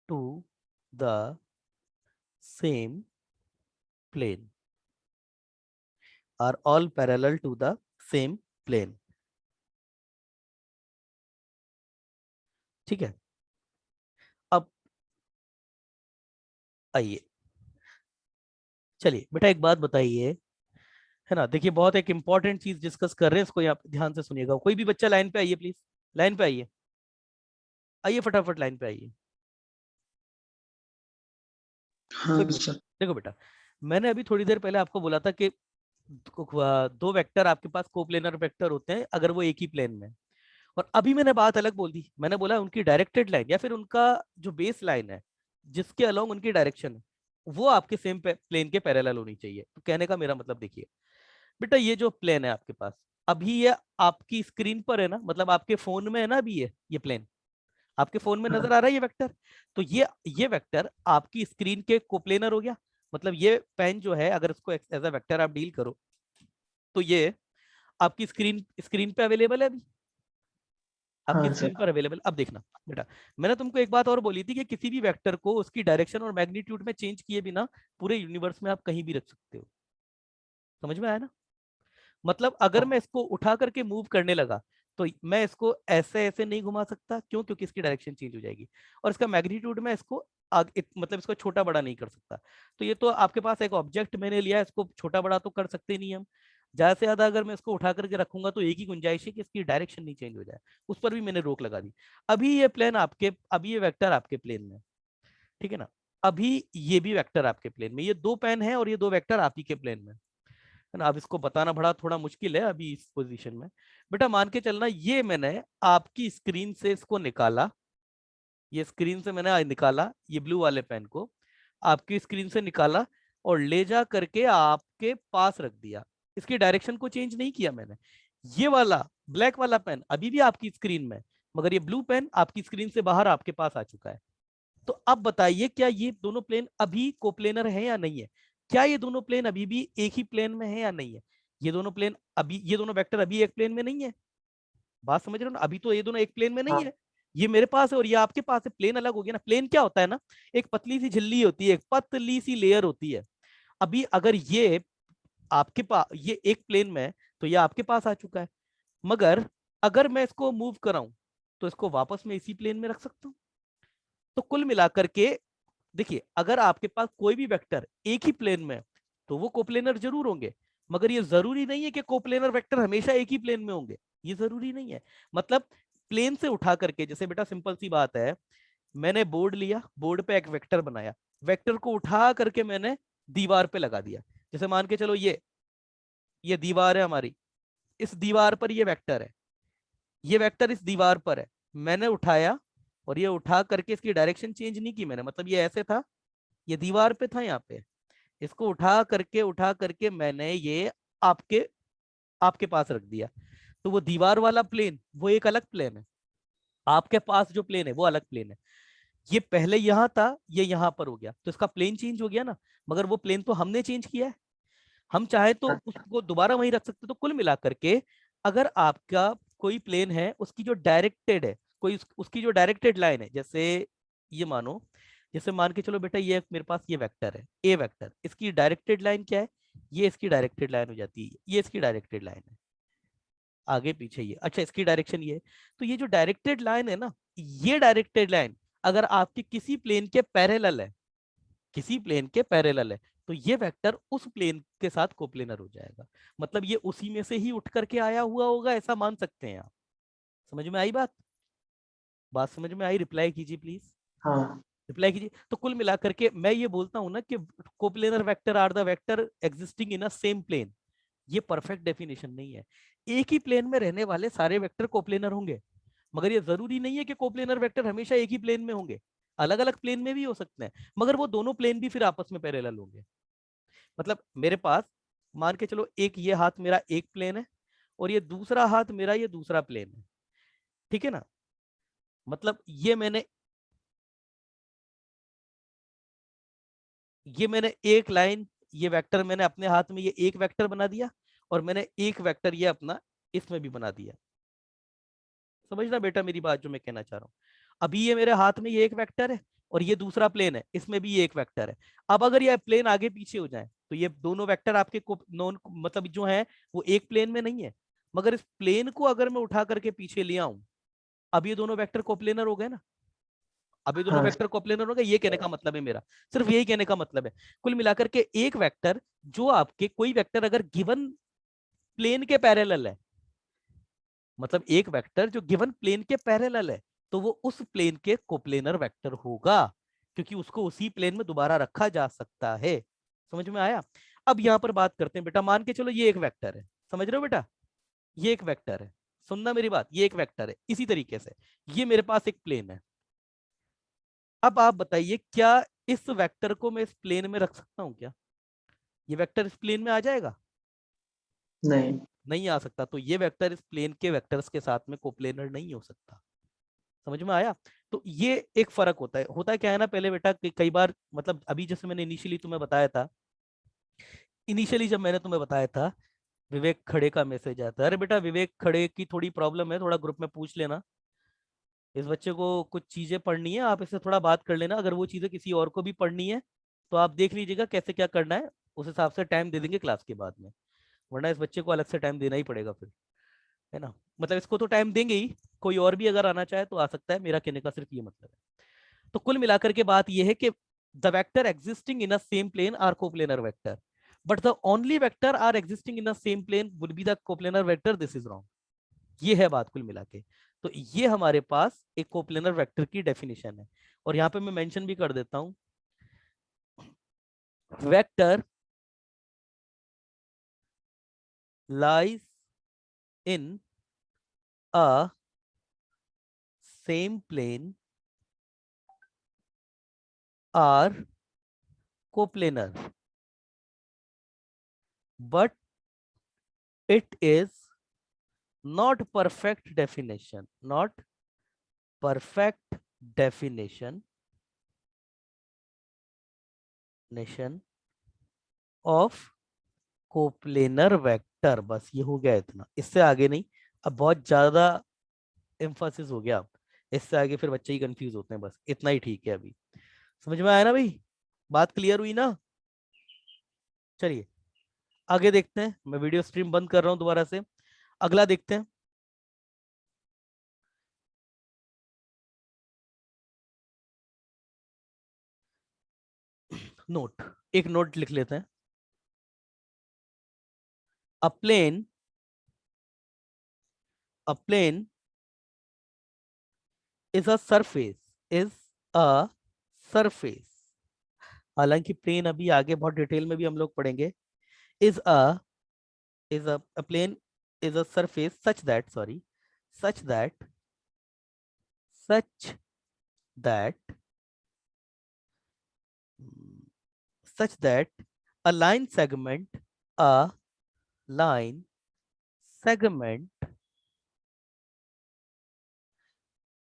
to the same plane, are all parallel to the same plane. ठीक है, अब आइए, चलिए बेटा एक बात बताइए, है ना, देखिए बहुत एक इंपॉर्टेंट चीज डिस्कस कर रहे हैं, इसको आप ध्यान से सुनिएगा। कोई भी बच्चा लाइन पे आइए प्लीज, लाइन पे आइए, आइए फटाफट लाइन पे आइए। हाँ कोई भी सर। देखो बेटा, मैंने अभी थोड़ी देर पहले आपको बोला था कि दो वेक्टर आपके पास कोप्लेनर वेक्टर होते हैं अगर वो एक ही प्लेन में, और अभी मैंने बात अलग बोल दी, मैंने बोला उनकी डायरेक्टेड लाइन या फिर उनका जो बेस लाइन है जिसके अलोंग उनकी डायरेक्शन है वो आपके सेम प्लेन के पैरेलल होनी चाहिए। तो कहने का मेरा मतलब देखिए बेटा, ये जो प्लेन है आपके पास, अभी ये आपकी स्क्रीन पर है ना, मतलब आपके फोन में है ना, अभी ये प्लेन आपके फोन में हाँ नजर आ रहा है ये वेक्टर। तो ये वेक्टर आपकी स्क्रीन के कोप्लेनर हो गया, मतलब ये पेन जो है अगर इसको एज अ वेक्टर आप डील करो तो ये आपकी स्क्रीन स्क्रीन पे अवेलेबल है, अभी आपकी हाँ स्क्रीन सर। पर अवेलेबल। अब देखना बेटा, मैंने तुमको एक बात और बोली थी कि किसी भी वेक्टर को उसकी डायरेक्शन और मैग्नीट्यूड में चेंज किए बिना पूरे यूनिवर्स में आप कहीं भी रख सकते हो। समझ में आया ना? मतलब अगर मैं इसको उठा करके मूव करने लगा तो मैं इसको ऐसे ऐसे नहीं घुमा सकता, क्यों? क्योंकि इसकी डायरेक्शन चेंज हो जाएगी, और इसका मैग्नीट्यूड में इसको मतलब इसको छोटा बड़ा नहीं कर सकता। तो ये तो आपके पास एक ऑब्जेक्ट मैंने लिया, इसको छोटा बड़ा तो कर सकते नहीं हम, ज्यादा से ज्यादा अगर मैं इसको उठा करके रखूंगा तो एक ही गुंजाइश है कि इसकी डायरेक्शन नहीं चेंज हो जाए, उस पर भी मैंने रोक लगा दी। अभी ये वेक्टर आपके प्लेन में, ठीक है ना, अभी ये भी वेक्टर आपके प्लेन में, ये दो पेन है और ये दो वेक्टर आप ही के प्लेन में, है ना। अब इसको बताना बड़ा थोड़ा मुश्किल है अभी इस पोजीशन में। बेटा मान के चलना, ये मैंने आपकी स्क्रीन से इसको निकाला, ये स्क्रीन से मैंने निकाला ये ब्लू वाले पेन को आपकी स्क्रीन से निकाला और ले जा करके आपके पास रख दिया, इसकी डायरेक्शन को चेंज नहीं किया मैंने। ये वाला ब्लैक वाला पेन अभी भी आपकी स्क्रीन में, मगर ये ब्लू पेन आपकी स्क्रीन से बाहर आपके पास आ चुका है। तो अब बताइए, क्या ये दोनों प्लेन अभी कोप्लेनर है या नहीं है? क्या ये दोनों प्लेन अभी भी एक ही प्लेन में है या नहीं है? ये दोनों प्लेन अभी, ये दोनों वेक्टर अभी एक प्लेन में नहीं है। बात समझ रहे हो ना? अभी तो ये दोनों एक प्लेन में नहीं हाँ है, ये मेरे पास है और ये आपके पास है, प्लेन अलग हो गया ना। प्लेन क्या होता है ना, एक पतली सी झिल्ली होती है, एक पतली सी लेयर होती है। अभी अगर ये आपके पास ये एक प्लेन में है तो ये आपके पास आ चुका है, मगर अगर मैं इसको मूव कराऊं तो इसको वापस मैं इसी प्लेन में रख सकता हूं। तो कुल मिलाकर के देखिए, अगर आपके पास कोई भी वेक्टर एक ही प्लेन में है तो वो कोप्लेनर जरूर होंगे, मगर ये जरूरी नहीं है कि कोप्लेनर वेक्टर हमेशा एक ही प्लेन में होंगे, ये जरूरी नहीं है। मतलब प्लेन से उठा करके, जैसे बेटा सिंपल सी बात है, मैंने बोर्ड लिया, बोर्ड पे एक वेक्टर बनाया, वेक्टर को उठा करके मैंने दीवार पे लगा दिया। जैसे मान के चलो ये दीवार है हमारी, इस दीवार पर ये वेक्टर है, ये वेक्टर इस दीवार पर है, मैंने उठाया और ये उठा करके इसकी डायरेक्शन चेंज नहीं की मैंने, मतलब ये ऐसे था, ये दीवार पे था यहाँ पे, इसको उठा करके मैंने ये आपके आपके पास रख दिया। तो वो दीवार वाला प्लेन वो एक अलग प्लेन है, आपके पास जो प्लेन है वो अलग प्लेन है। ये पहले यहाँ था, ये यहाँ पर हो गया, तो इसका प्लेन चेंज हो गया ना, मगर वो प्लेन तो हमने चेंज किया है, हम चाहे तो हाँ उसको दोबारा वहीं रख सकते। तो कुल मिलाकर के अगर आपका कोई प्लेन है, उसकी जो डायरेक्टेड है, कोई उसकी जो डायरेक्टेड लाइन है, जैसे ये मानो, जैसे मान के चलो बेटा, ये मेरे पास ये वेक्टर है, ए वेक्टर, इसकी डायरेक्टेड लाइन क्या है? ये इसकी डायरेक्टेड लाइन हो जाती है, ये इसकी डायरेक्टेड लाइन है, आगे पीछे ये, अच्छा इसकी डायरेक्शन ये है। तो ये जो डायरेक्टेड लाइन है ना, ये डायरेक्टेड लाइन अगर आपके किसी प्लेन के पैरेलल है, किसी प्लेन के पैरेलल है, तो ये वेक्टर उस प्लेन के साथ कोप्लेनर हो जाएगा। मतलब ये उसी में से ही उठ करके आया हुआ होगा, ऐसा मान सकते हैं आप। समझ में आई बात? बात समझ में आई? रिप्लाई कीजिए प्लीज, हाँ रिप्लाई कीजिए। तो कुल मिलाकर के मैं ये बोलता हूं ना कि coplanar vector are the vector existing in a same plane. ये परफेक्ट डेफिनेशन नहीं है। एक ही प्लेन में रहने वाले सारे वेक्टर कोप्लेनर होंगे, मगर ये जरूरी नहीं है कि कोप्लेनर वेक्टर हमेशा एक ही प्लेन में होंगे, अलग अलग प्लेन में भी हो सकते हैं, मगर वो दोनों प्लेन भी फिर आपस में पैरेलल होंगे। मतलब मेरे पास, मान के चलो, एक ये हाथ मेरा एक प्लेन है और ये दूसरा हाथ मेरा ये दूसरा प्लेन है, ठीक है ना? मतलब ये मैंने एक लाइन, ये वेक्टर मैंने अपने हाथ में ये एक वेक्टर बना दिया, और मैंने एक वेक्टर ये अपना इसमें भी बना दिया। समझना बेटा मेरी बात जो मैं कहना चाह रहा हूँ। अभी ये मेरे हाथ में ये एक वेक्टर है और ये दूसरा प्लेन है, इसमें भी ये एक वेक्टर है। अब अगर ये प्लेन आगे पीछे हो जाए तो ये दोनों वेक्टर आपके को नॉन, मतलब जो है वो एक प्लेन में नहीं है, मगर इस प्लेन को अगर मैं उठा करके पीछे ले आऊं, अब ये दोनों वेक्टर कोप्लेनर हो गए ना। अब ये दोनों हाँ वेक्टर कोप्लेनर हो गए, ये कहने का मतलब है मेरा, सिर्फ यही कहने का मतलब है। कुल मिलाकर के एक वेक्टर, जो आपके कोई वेक्टर अगर गिवन प्लेन के पैरेलल है, मतलब एक वेक्टर जो गिवन प्लेन के पैरेलल है, तो वो उस प्लेन के कोप्लेनर वेक्टर होगा, क्योंकि उसको उसी प्लेन में दोबारा रखा जा सकता है। समझ में आया? अब यहां पर बात करते हैं बेटा, मान के चलो ये एक वेक्टर है, समझ रहे हो बेटा? ये एक वेक्टर है, सुनना मेरी बात, ये एक वेक्टर है। इसी तरीके से ये मेरे पास एक प्लेन है। अब आप बताइए, क्या इस वेक्टर को मैं इस प्लेन में रख सकता हूं क्या? ये वेक्टर इस प्लेन में आ जाएगा? नहीं। नहीं आ सकता। तो ये वेक्टर इस प्लेन के वेक्टर्स के साथ में कोप्लेनर नहीं हो सकता। समझ में आया? तो ये एक फर्क होता है क्या है ना पहले बेटा, कि कई बार, मतलब अभी जैसे मैंने इनिशियली तुम्हें बताया था, इनिशियली जब मैंने तुम्हें बताया था, विवेक खड़े का मैसेज आता है। अरे बेटा, विवेक खड़े की थोड़ी प्रॉब्लम है, थोड़ा ग्रुप में पूछ लेना। इस बच्चे को कुछ चीजें पढ़नी है, आप इससे थोड़ा बात कर लेना। अगर वो चीजें किसी और को भी पढ़नी है तो आप देख लीजिएगा कैसे क्या करना है, उस हिसाब से टाइम दे देंगे क्लास के बाद में। वरना इस बच्चे को अलग से टाइम देना ही पड़ेगा फिर, है ना? मतलब इसको तो टाइम देंगे ही, कोई और भी अगर आना चाहे तो आ सकता है, मेरा कहने का सिर्फ ये मतलब है। तो कुल मिलाकर के बात यह है कि the vector existing in a same plane are coplanar vector, but the only vector are existing in a same plane would be the coplanar vector. This is wrong. ये है बात कुल मिला के। तो ये हमारे पास एक कोप्लेनर वेक्टर की डेफिनेशन है। और यहाँ पे मैं मेंशन भी कर देता हूं, vector lies in a same plane are coplanar, but it is not perfect definition, not perfect definition nation of coplanar vector. बस ये हो गया, इतना, इससे आगे नहीं। अब बहुत ज्यादा एम्फासिस हो गया, अब इससे आगे फिर बच्चे ही कंफ्यूज होते हैं। बस इतना ही ठीक है अभी। समझ में आया ना भाई? बात क्लियर हुई ना? चलिए आगे देखते हैं। मैं वीडियो स्ट्रीम बंद कर रहा हूं दोबारा से, अगला देखते हैं। नोट, एक नोट लिख लेते हैं। A plane, a plane is a surface, is a surface. हालांकि प्लेन अभी आगे बहुत डिटेल में भी हम लोग पढ़ेंगे। Is a, is a plane is a surface such that, sorry, such that, such that, such that a line segment, a line segment,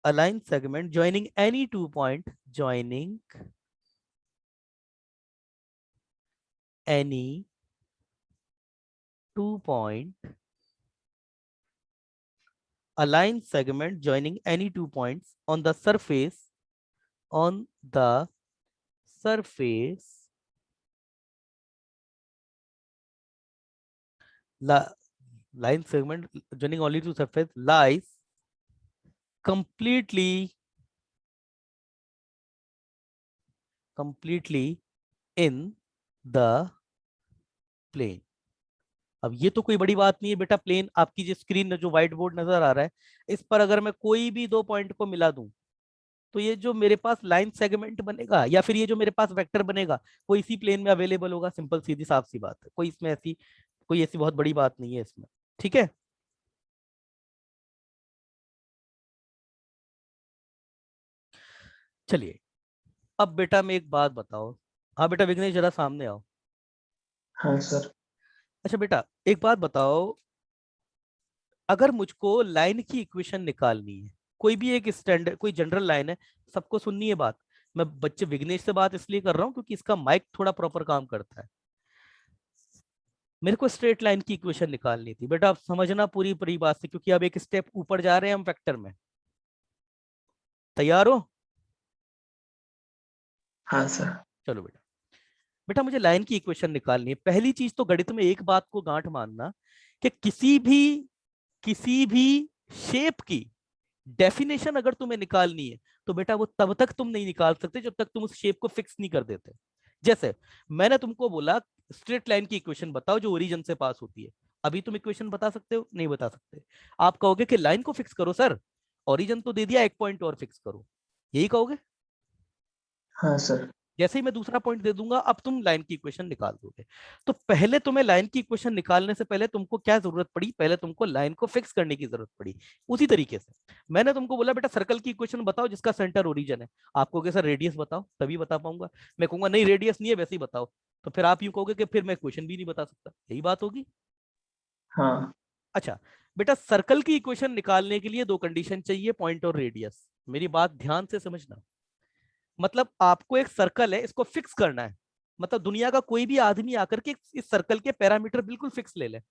a line segment joining any 2 point, joining any 2 point, a line segment joining any 2 points on the surface, on the surface, la, line segment joining only to surface lies completely, completely in the plane. अब ये तो कोई बड़ी बात नहीं है बेटा, plane आपकी जो स्क्रीन जो व्हाइट बोर्ड नजर आ रहा है, इस पर अगर मैं कोई भी दो पॉइंट को मिला दूं तो ये जो मेरे पास लाइन सेगमेंट बनेगा या फिर ये जो मेरे पास वेक्टर बनेगा वो इसी प्लेन में अवेलेबल होगा। सिंपल सीधी साफ सी बात है, कोई ऐसी बहुत बड़ी बात नहीं है इसमें। ठीक है, चलिए अब बेटा मैं एक बात बताओ। हाँ बेटा विघ्नेश जरा सामने आओ। हाँ सर। अच्छा बेटा एक बात बताओ, अगर मुझको लाइन की इक्वेशन निकालनी है, कोई भी एक स्टैंडर्ड कोई जनरल लाइन है, सबको सुननी है बात। मैं बच्चे विघ्नेश से बात इसलिए कर रहा हूँ क्योंकि इसका माइक थोड़ा प्रॉपर काम करता है। मेरे को स्ट्रेट लाइन की इक्वेशन निकालनी थी बेटा, आप समझना पूरी पूरी बात से, क्योंकि अब एक स्टेप ऊपर जा रहे हैं हम वेक्टर में। तैयार हो? हाँ सर। चलो बेटा, बेटा मुझे लाइन की इक्वेशन निकालनी है। पहली चीज तो गणित में एक बात को गांठ मानना कि किसी भी शेप की डेफिनेशन अगर तुम्हें निकालनी है तो बेटा वो तब तक तुम नहीं निकाल सकते जब तक तुम उस शेप को फिक्स नहीं कर देते। जैसे मैंने तुमको बोला स्ट्रेट लाइन की इक्वेशन बताओ जो ओरिजिन से पास होती है। अभी तुम इक्वेशन बता सकते हो? नहीं बता सकते। आप कहोगे कि लाइन को फिक्स करो सर, ओरिजिन तो दे दिया, एक पॉइंट और फिक्स करो, यही कहोगे। हाँ सर। जैसे ही मैं दूसरा पॉइंट दे दूंगा अब तुम लाइन की इक्वेशन निकाल दोगे। तो पहले तुम्हें लाइन की इक्वेशन निकालने से पहले तुमको क्या जरूरत पड़ी? पहले तुमको लाइन को फिक्स करने की जरूरत पड़ी। उसी तरीके से मैंने तुमको बोला बेटा सर्कल की इक्वेशन बताओ जिसका सेंटर ओरिजिन है। आप कहोगे सर रेडियस बताओ तभी बता पाऊंगा। मैं कहूंगा नहीं रेडियस नहीं है, वैसे ही बताओ। तो फिर आप यूं कहोगे कि फिर मैं इक्वेशन भी नहीं बता सकता, यही बात होगी। हाँ। अच्छा बेटा, सर्कल की इक्वेशन निकालने के लिए दो कंडीशन चाहिए, पॉइंट और रेडियस। मेरी बात ध्यान से समझना। मतलब आपको एक सर्कल है, इसको फिक्स करना है। मतलब दुनिया का कोई भी आदमी आकर के इस सर्कल के पैरामीटर बिल्कुल फिक्स ले ले,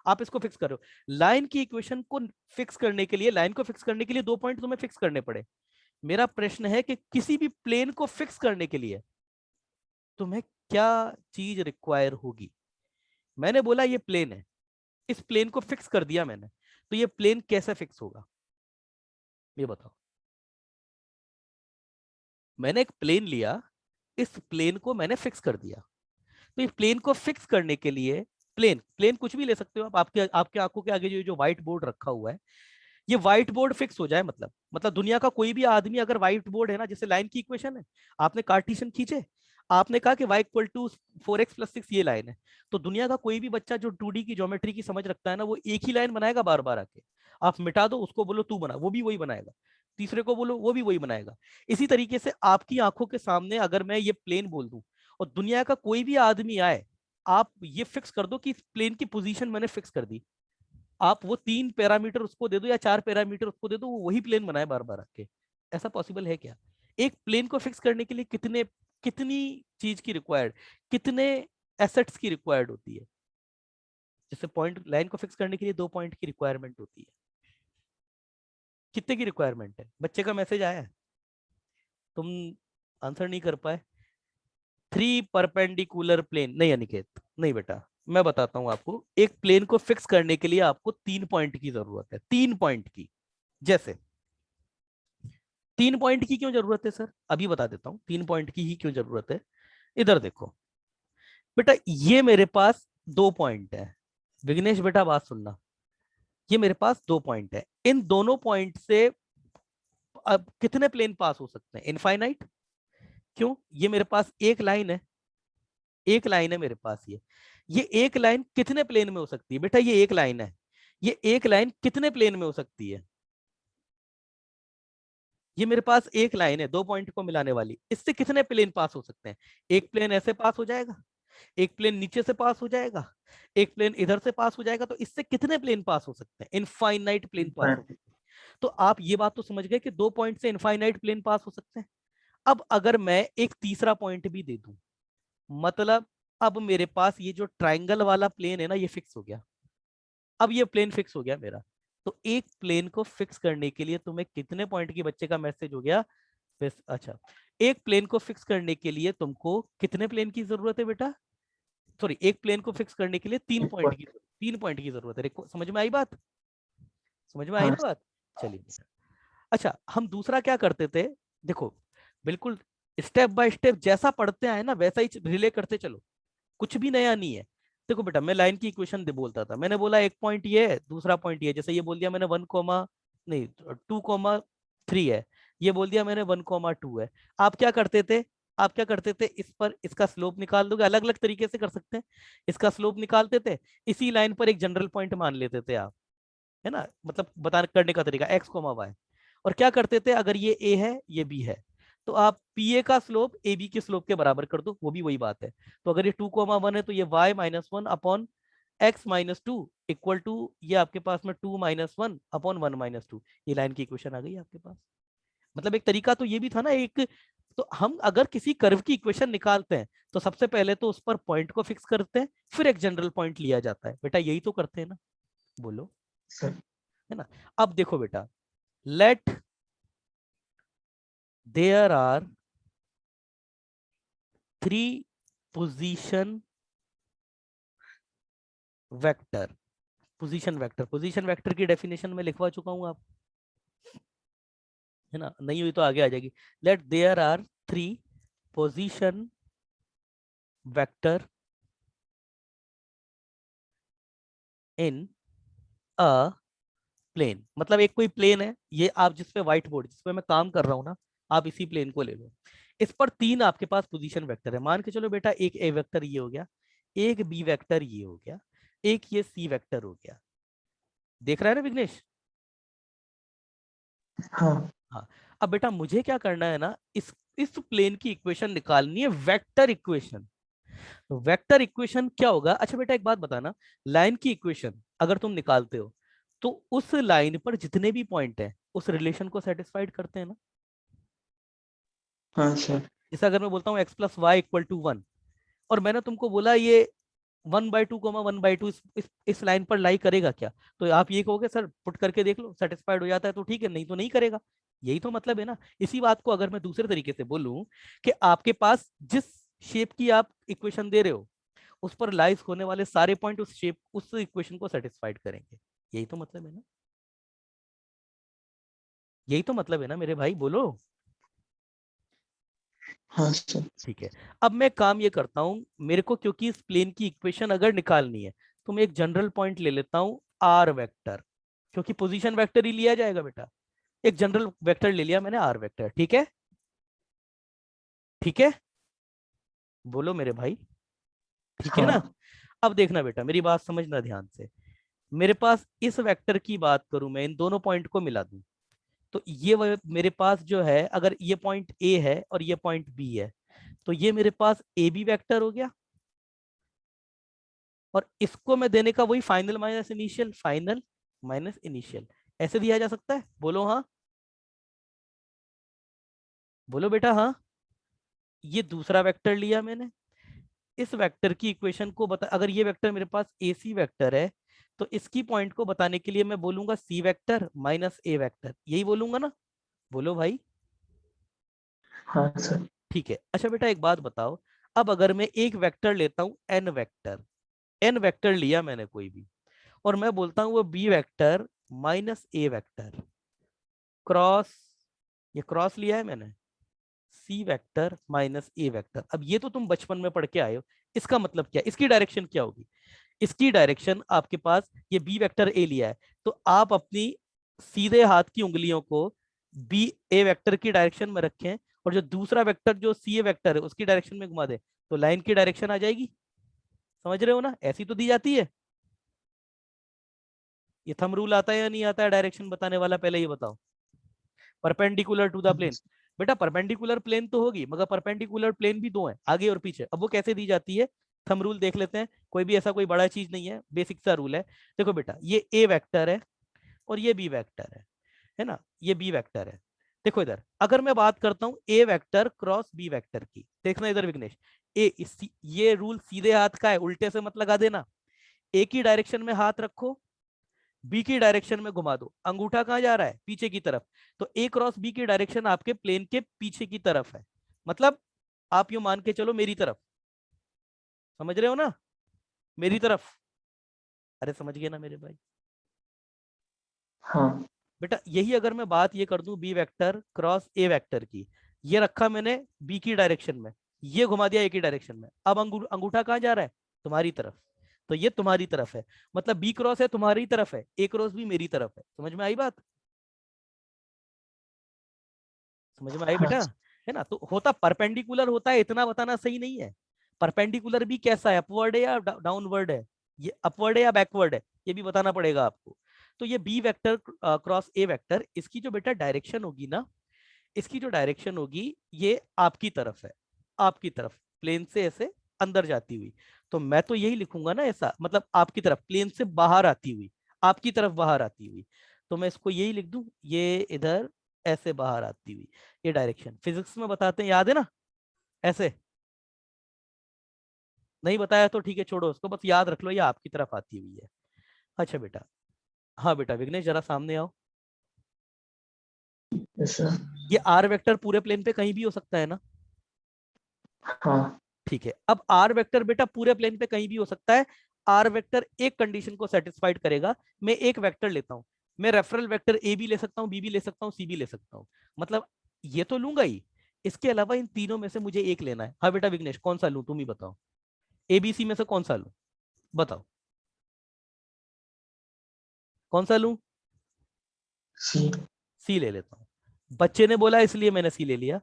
आप इसको फिक्स करो। लाइन की इक्वेशन को फिक्स करने के लिए, लाइन को फिक्स करने के लिए दो पॉइंट तुम्हें फिक्स करने पड़े। मेरा प्रश्न है कि किसी भी प्लेन को फिक्स करने के लिए तुम्हें क्या चीज रिक्वायर होगी? मैंने बोला ये प्लेन है, इस प्लेन को फिक्स कर दिया मैंने, तो ये प्लेन कैसे फिक्स होगा ये बताओ। मैंने एक प्लेन लिया, इस प्लेन को मैंने फिक्स कर दिया। तो ये प्लेन को फिक्स करने के लिए, प्लेन प्लेन कुछ भी ले सकते हो आप, आपके आपके आंखों के आगे जो जो व्हाइट बोर्ड रखा हुआ है, ये व्हाइट बोर्ड फिक्स हो जाए। मतलब दुनिया का कोई भी आदमी अगर व्हाइट बोर्ड है ना, जैसे लाइन की इक्वेशन है, आपने कार्टेशियन खींचे, आपने कहा कि y इक्वल टू 4x+6 ये लाइन है, तो दुनिया का कोई भी बच्चा जो 2D की ज्योमेट्री की समझ रखता है ना, वो एक ही लाइन बनाएगा बार बार आके। आप मिटा दो उसको, बोलो तू बना, वो भी वही बनाएगा। तीसरे को बोलो वो भी वही बनाएगा। इसी तरीके से आपकी आंखों के सामने अगर मैं ये प्लेन बोल दूं और दुनिया का कोई भी आदमी आए, आप ये फिक्स कर दो कि इस प्लेन की पोजीशन मैंने फिक्स कर दी, आप वो 3 पैरामीटर उसको दे दो या 4 पैरामीटर उसको दे दो, वो वही प्लेन बनाए बार बार आके। ऐसा पॉसिबल है क्या? एक प्लेन को फिक्स करने के लिए कितनी चीज की रिक्वायर्ड, कितने एसेट्स की रिक्वायर्ड होती है? जैसे पॉइंट लाइन को फिक्स करने के लिए दो पॉइंट की रिक्वायरमेंट होती है, कितने की रिक्वायरमेंट है? बच्चे का मैसेज आया है, तुम आंसर नहीं कर पाए। 3 परपेंडिकुलर प्लेन नहीं अनिकेत, नहीं बेटा, मैं बताता हूं आपको। एक प्लेन को फिक्स करने के लिए आपको 3 पॉइंट की जरूरत है, 3 पॉइंट की। जैसे 3 पॉइंट की क्यों जरूरत है सर, अभी बता देता हूं 3 पॉइंट की ही क्यों जरूरत है। इधर देखो बेटा, ये मेरे पास 2 पॉइंट है। विघ्नेश बेटा बात सुनना, ये मेरे पास 2 पॉइंट है, इन दोनों पॉइंट से अब कितने प्लेन पास हो सकते हैं? इनफाइनाइट। क्यों? ये मेरे पास एक लाइन है, एक लाइन है मेरे पास। ये एक लाइन कितने प्लेन में हो सकती है बेटा? ये एक लाइन है, ये एक लाइन कितने प्लेन में हो सकती है? ये मेरे पास एक लाइन है 2 पॉइंट को मिलाने वाली, इससे कितने प्लेन पास हो सकते हैं? एक प्लेन ऐसे पास हो जाएगा, एक प्लेन नीचे से पास हो जाएगा, एक प्लेन इधर से पास हो जाएगा, तो इससे कितने प्लेन पास हो सकते हैं? इनफाइनाइट प्लेन पास हो सकते हैं। तो आप ये बात तो समझ गए कि 2 पॉइंट से इनफाइनाइट प्लेन पास हो सकते हैं। अब अगर मैं एक तीसरा पॉइंट भी दे दूं, मतलब अब मेरे पास ये जो ट्राइंगल वाला प्लेन है ना, ये फिक्स हो गया। अब ये प्लेन फिक्स हो गया मेरा। तो एक प्लेन को फिक्स करने के लिए तुम्हें कितने पॉइंट की, बच्चे का मैसेज हो गया अच्छा, एक प्लेन को फिक्स करने के लिए तुमको कितने प्लेन की जरूरत है बेटा? सॉरी, एक प्लेन को फिक्स करने के लिए 3 पॉइंट की जरूरत है। समझ में आई बात? समझ में आई हाँ। ना बात? चलिए बेटा, अच्छा हम दूसरा क्या करते थे, देखो बिल्कुल स्टेप बाय स्टेप जैसा पढ़ते आए ना वैसा ही रिले करते चलो, कुछ भी नया नहीं है। देखो बेटा, मैं लाइन की इक्वेशन बोलता था, मैंने बोला एक पॉइंट ये है, दूसरा पॉइंट ये है। जैसे ये बोल दिया मैंने 1, नहीं 2,3 है, ये बोल दिया मैंने 1,2 है। आप क्या करते थे, आप क्या करते थे, इस पर इसका स्लोप निकाल दोगे, अलग अलग तरीके से कर सकते हैं। इसका स्लोप निकालते थे, इसी लाइन पर एक जनरल पॉइंट मान लेते थे आप, है ना, मतलब बता करने का तरीका x, y। और क्या करते थे, अगर ये a है ये b है, तो आप pa का स्लोप ab के स्लोप के बराबर कर दो, वो भी वही बात है। तो अगर ये 2,1 है तो ये y-1 upon x-2 equal to ये आपके पास में 2-1 अपॉन 1-2। ये लाइन की इक्वेशन आ गई आपके पास। मतलब एक तरीका तो ये भी था ना एक, तो हम अगर किसी कर्व की इक्वेशन निकालते हैं तो सबसे पहले तो उस पर पॉइंट को फिक्स करते हैं, फिर एक जनरल पॉइंट लिया जाता है। बेटा यही तो करते हैं ना, बोलो, सर। है ना। अब देखो बेटा, let there are 3 position vector. Position vector की डेफिनेशन में लिखवा चुका हूं आप, है ना, नहीं हुई तो आगे आ जाएगी। Let there are 3 position vector in a plane. मतलब एक कोई प्लेन है, ये आप जिस पे व्हाइट बोर्ड जिस पे मैं काम कर रहा हूं ना, आप इसी प्लेन को ले लो। इस पर 3 आपके पास पोजीशन वेक्टर है। मान के चलो बेटा, एक ए वेक्टर ये हो गया, एक बी वेक्टर ये हो गया, एक ये सी वेक्टर हो गया। देख रहा है ना विघ्नेश? हाँ। हाँ। अब बेटा मुझे क्या करना है ना, इस प्लेन की इक्वेशन निकालनी है, वेक्टर इक्वेशन। तो वेक्टर इक्वेशन क्या होगा? अच्छा बेटा एक बात बताना, लाइन की इक्वेशन अगर तुम निकालते हो तो उस लाइन पर जितने भी पॉइंट हैं उस रिलेशन को सेटिस्फाइड करते हैं ना। हाँ सर। जैसे अगर मैं बोलता हूँ x+y=1 और मैंने तुमको बोला ये 1/2, 1/2 इस लाइन पर लाई करेगा क्या, तो आप ये कहोगे सर पुट करके देख लो, सेटिस्फाइड हो जाता है तो ठीक है, नहीं तो नहीं करेगा। यही तो मतलब है ना। इसी बात को अगर मैं दूसरे तरीके से बोलूं कि आपके पास जिस शेप की आप इक्वेशन दे रहे हो उस पर लाइज होने वाले सारे पॉइंट उस शेप उस इक्वेशन को सेटिस्फाइड करेंगे। यही तो मतलब है ना, यही तो मतलब है ना मेरे भाई, बोलो। हाँ सर। ठीक है। अब मैं काम ये करता हूं, मेरे को क्योंकि इस प्लेन की इक्वेशन अगर निकालनी है तो मैं एक जनरल पॉइंट ले लेता हूं आर वेक्टर, क्योंकि पोजीशन वेक्टर ही लिया जाएगा बेटा। एक जनरल वेक्टर ले लिया मैंने आर वेक्टर, ठीक है, ठीक है, बोलो मेरे भाई, ठीक है ना। हाँ। अब देखना बेटा, मेरी बात समझना ध्यान से। मेरे पास इस वेक्टर की बात करूं, मैं इन दोनों पॉइंट को मिला दूं, तो ये मेरे पास जो है, अगर ये पॉइंट ए है और ये पॉइंट बी है, तो ये मेरे पास ए बी वेक्टर हो गया। और इसको मैं देने का वही final minus initial, final minus initial, ऐसे दिया जा सकता है, बोलो हाँ, बोलो बेटा हाँ। ये दूसरा वेक्टर लिया मैंने, इस वेक्टर की इक्वेशन को बता, अगर ये वेक्टर मेरे पास ए सी वेक्टर है तो इसकी पॉइंट को बताने के लिए मैं बोलूंगा सी वेक्टर माइनस ए वेक्टर, यही बोलूंगा ना, बोलो भाई। हाँ सर। ठीक है। अच्छा बेटा एक बात बताओ, अब अगर मैं एक वेक्टर लेता हूं एन वेक्टर, एन वेक्टर लिया मैंने कोई भी, और मैं बोलता हूं वो बी वेक्टर माइनस ए वेक्टर क्रॉस, ये क्रॉस लिया है मैंने, सी वेक्टर माइनस ए वेक्टर। अब ये तो तुम बचपन में पढ़ के आए हो, इसका मतलब क्या, इसकी डायरेक्शन क्या होगी? इसकी डायरेक्शन आपके पास, ये बी वेक्टर ए लिया है तो आप अपनी सीधे हाथ की उंगलियों को बी ए वेक्टर की डायरेक्शन में रखें, और जो दूसरा वेक्टर जो सी ए वेक्टर है उसकी डायरेक्शन में घुमा दे, तो लाइन की डायरेक्शन आ जाएगी। समझ रहे हो ना, ऐसी तो दी जाती है। ये थंब रूल आता है या नहीं आता है डायरेक्शन बताने वाला, पहले ये बताओ। परपेंडिकुलर टू द प्लेन, बेटा परपेंडिकुलर प्लेन तो होगी, मगर परपेंडिकुलर प्लेन भी दो हैं, आगे और पीछे। अब वो कैसे दी जाती है, थंब रूल देख लेते हैं, कोई भी ऐसा कोई बड़ा चीज नहीं है, बेसिक सा रूल है। देखो बेटा, ये ए वेक्टर है और ये बी वेक्टर है ना, ये बी वेक्टर है। देखो इधर अगर मैं बात करता हूं ए वेक्टर क्रॉस बी वेक्टर की, देखना इधर विघ्नेश, ये रूल सीधे हाथ का है, उल्टे से मत लगा देना। ए की डायरेक्शन में हाथ रखो, बी की डायरेक्शन में घुमा दो, अंगूठा कहां जा रहा है, पीछे की तरफ। तो ए क्रॉस बी की डायरेक्शन आपके प्लेन के पीछे की तरफ है, मतलब आप यूं मान के चलो मेरी तरफ, समझ रहे हो ना, मेरी तरफ। अरे समझ गए ना मेरे भाई। हाँ। बेटा यही अगर मैं बात ये कर दूं B vector cross A vector की, ये रखा मैंने बी की डायरेक्शन में, ये घुमा दिया ए की डायरेक्शन में, अब अंगूठा कहाँ जा रहा है? तुम्हारी तरफ। तो ये तुम्हारी तरफ है, मतलब बी क्रॉस है तुम्हारी तरफ है, ए क्रॉस भी मेरी तरफ है। समझ में आई बात? समझ में आई हाँ बेटा? है ना? तो होता परपेंडिकुलर होता है, इतना बताना सही नहीं है। परपेंडिकुलर भी कैसा है, अपवर्ड है या डाउनवर्ड है, ये अपवर्ड है या बैकवर्ड है, ये भी बताना पड़ेगा आपको। तो ये B vector cross A vector, इसकी जो बेटा डायरेक्शन होगी ना, इसकी जो डायरेक्शन होगी ये आपकी तरफ है, आपकी तरफ, प्लेन से ऐसे अंदर जाती हुई। तो मैं तो यही लिखूंगा ना ऐसा, मतलब आपकी तरफ, प्लेन से बाहर आती हुई, आपकी तरफ बाहर आती हुई। तो मैं इसको यही लिख दूं, ये इधर ऐसे बाहर आती हुई, ये डायरेक्शन फिजिक्स में बताते हैं, याद है ना? ऐसे नहीं बताया तो ठीक है, छोड़ो उसको, बस याद रख लो ये आपकी तरफ आती हुई है। अच्छा बेटा, हाँ बेटा विघ्नेश जरा सामने आओ। Yes sir. ये आर वेक्टर पूरे प्लेन पे कहीं भी हो सकता है ना? हाँ ठीक है, अब आर वेक्टर बेटा पूरे प्लेन पे कहीं भी हो सकता है। आर वेक्टर एक कंडीशन को सेटिस्फाइड करेगा। मैं एक वेक्टर लेता हूं, मैं रेफरल वेक्टर ए भी ले सकता हूं, बी भी ले सकता हूं, सी भी ले सकता हूं, मतलब ये तो लूंगा ही। इसके अलावा इन तीनों में से मुझे एक लेना है। हाँ बेटा विघ्नेश, कौन सा लूं तुम ही बताओ, एबीसी में से कौन सा लूं, बताओ कौन सा लूं? सी। सी ले लेता हूं। बच्चे ने बोला इसलिए मैंने सी ले लिया।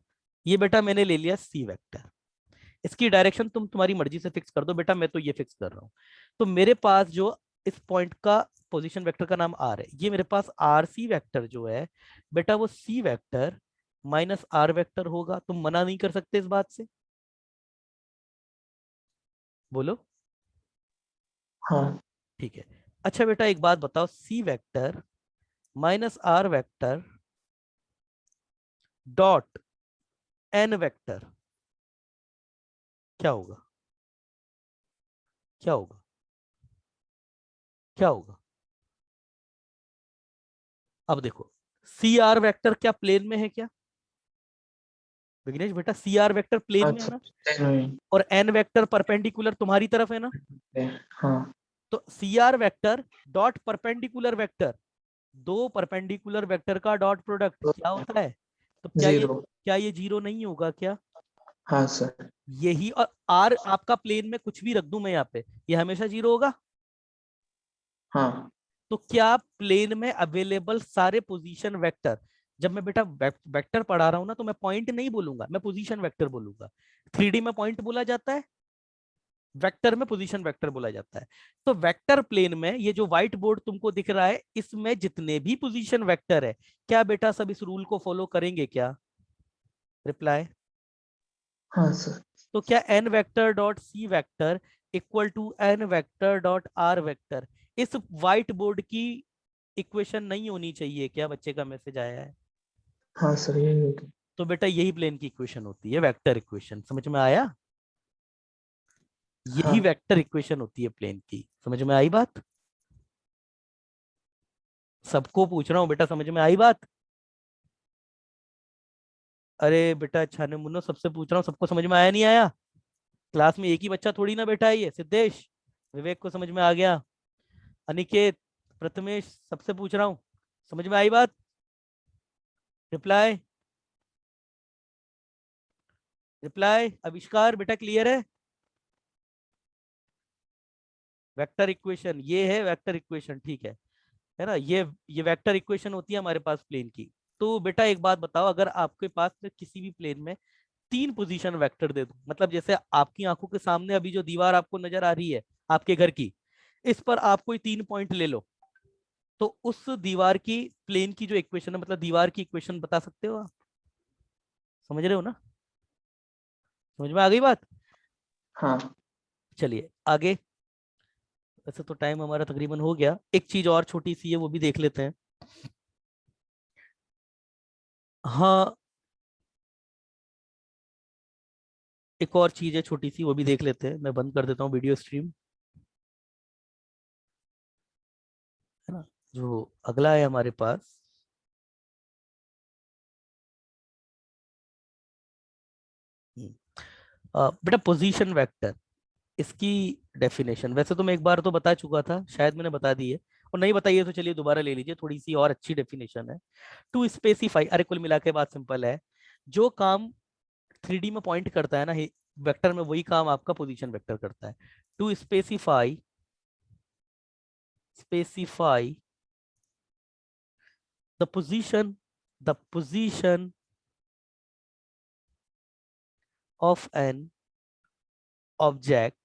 ये बेटा मैंने ले लिया सी वेक्टर। इसकी डायरेक्शन तुम तुम्हारी मर्जी से फिक्स कर दो बेटा, मैं तो ये फिक्स कर रहा हूं। तो मेरे पास जो इस पॉइंट का पोजीशन वेक्टर का नाम आर है, ये मेरे पास आर सी वेक्टर जो है बेटा, वो सी वेक्टर माइनस आर वेक्टर होगा। तुम मना नहीं कर सकते इस बात से, बोलो। हाँ ठीक है। अच्छा बेटा एक बात बताओ, C vector minus R vector dot N vector क्या होगा? क्या होगा? क्या होगा? अब देखो, सी आर वेक्टर क्या प्लेन में है क्या विघ्नेश बेटा? सी आर वेक्टर प्लेन हाँ में है सर। ना? टेन और एन वेक्टर परपेंडिकुलर तुम्हारी तरफ है ना? में। हाँ। तो C R vector dot perpendicular vector, दो परपेंडिकुलर वेक्टर का डॉट प्रोडक्ट क्या होता है? तो जीरो। क्या ये जीरो नहीं होगा क्या? हाँ सर। यही, और आर आपका प्लेन में कुछ भी रख दूं मैं यहाँ पे, ये हमेशा जीरो होगा। हाँ तो क्या प्लेन में अवेलेबल सारे पोजीशन वेक्टर, जब मैं बेटा वेक्टर पढ़ा रहा हूं ना, तो मैं पॉइंट नहीं बोलूंगा, मैं पोजीशन वेक्टर बोलूंगा। 3D में पॉइंट बोला जाता है, वेक्टर में पोजीशन वेक्टर बोला जाता है। तो वेक्टर प्लेन में ये जो व्हाइट बोर्ड तुमको दिख रहा है, इसमें जितने भी पोजीशन वेक्टर है, क्या बेटा सब इस रूल को फॉलो करेंगे क्या? रिप्लाई। हाँ सर। तो क्या N vector dot C vector equal to N vector dot R vector, इस व्हाइट बोर्ड की इक्वेशन नहीं होनी चाहिए क्या? बच्चे का मैसेज आया है। हाँ सर यही होगी। तो बेटा यही प्लेन की इक्वेशन होती है, वेक्टर इक्वेशन। समझ में आया? यही हाँ वेक्टर इक्वेशन होती है प्लेन की। समझ में आई बात? सबको पूछ रहा हूँ बेटा, समझ में आई बात? अरे बेटा छाने मुन्नो, सबसे पूछ रहा हूँ, सबको समझ में आया नहीं आया? क्लास में एक ही बच्चा थोड़ी ना बैठा है, ये सिद्धेश विवेक को समझ में आ गया, अनिकेत प्रथमेश सबसे पूछ रहा हूँ, समझ में आई बात? रिप्लाई। रिप्लाई। आविष्कार बेटा क्लियर है? वेक्टर इक्वेशन ये है, वेक्टर इक्वेशन, ठीक है ना? ये वेक्टर इक्वेशन होती है हमारे पास प्लेन की। तो बेटा एक बात बताओ, अगर आपके पास में किसी भी प्लेन में तीन पोजीशन वेक्टर दे दूं, मतलब जैसे आपकी आंखों के सामने अभी जो दीवार आपको नजर आ रही है आपके घर की, इस पर आप कोई तीन पॉइंट ले लो, तो उस दीवार की प्लेन की जो इक्वेशन है, मतलब दीवार की इक्वेशन बता सकते हो आप? समझ रहे हो ना? समझ में आ गई बात? हाँ चलिए आगे। वैसे तो टाइम हमारा तकरीबन हो गया, एक चीज और छोटी सी है वो भी देख लेते हैं। हाँ, एक और चीज है छोटी सी, वो भी देख लेते हैं। मैं बंद कर देता हूँ वीडियो स्ट्रीम, है ना? जो अगला है हमारे पास, हम्म, बेटा पोजीशन वेक्टर, इसकी डेफिनेशन वैसे तो मैं एक बार तो बता चुका था, शायद मैंने बता दी है, और नहीं बताइए तो चलिए दोबारा ले लीजिए, थोड़ी सी और अच्छी डेफिनेशन है। टू स्पेसिफाई, अरे कुल मिला के बात सिंपल है, जो काम 3D में पॉइंट करता है ना वेक्टर में, वही काम आपका पोजीशन वेक्टर करता है। To specify the position of an object,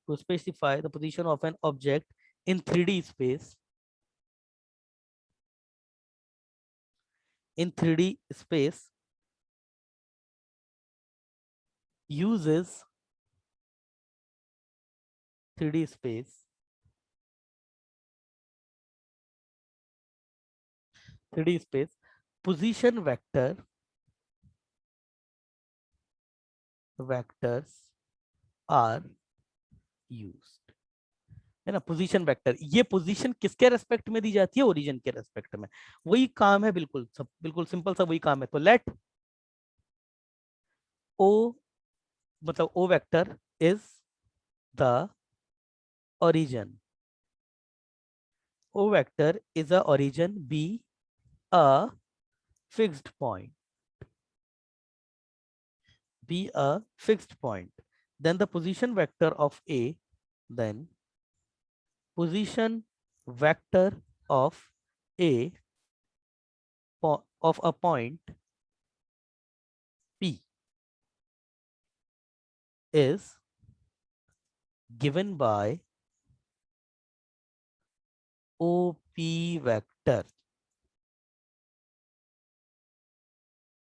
to specify the position of an object in 3D space, in 3D space uses 3D space 3D space position vectors are used, है ना। Position vector, ये position किसके respect में दी जाती है? Origin के respect में। वही काम है, बिल्कुल सब, बिल्कुल सिंपल सा वही काम है। तो लेट ओ, मतलब O vector is the origin, O vector is a origin, B a fixed point, B a fixed point. Then the position vector of A, then position vector of A of a point P is given by OP vector.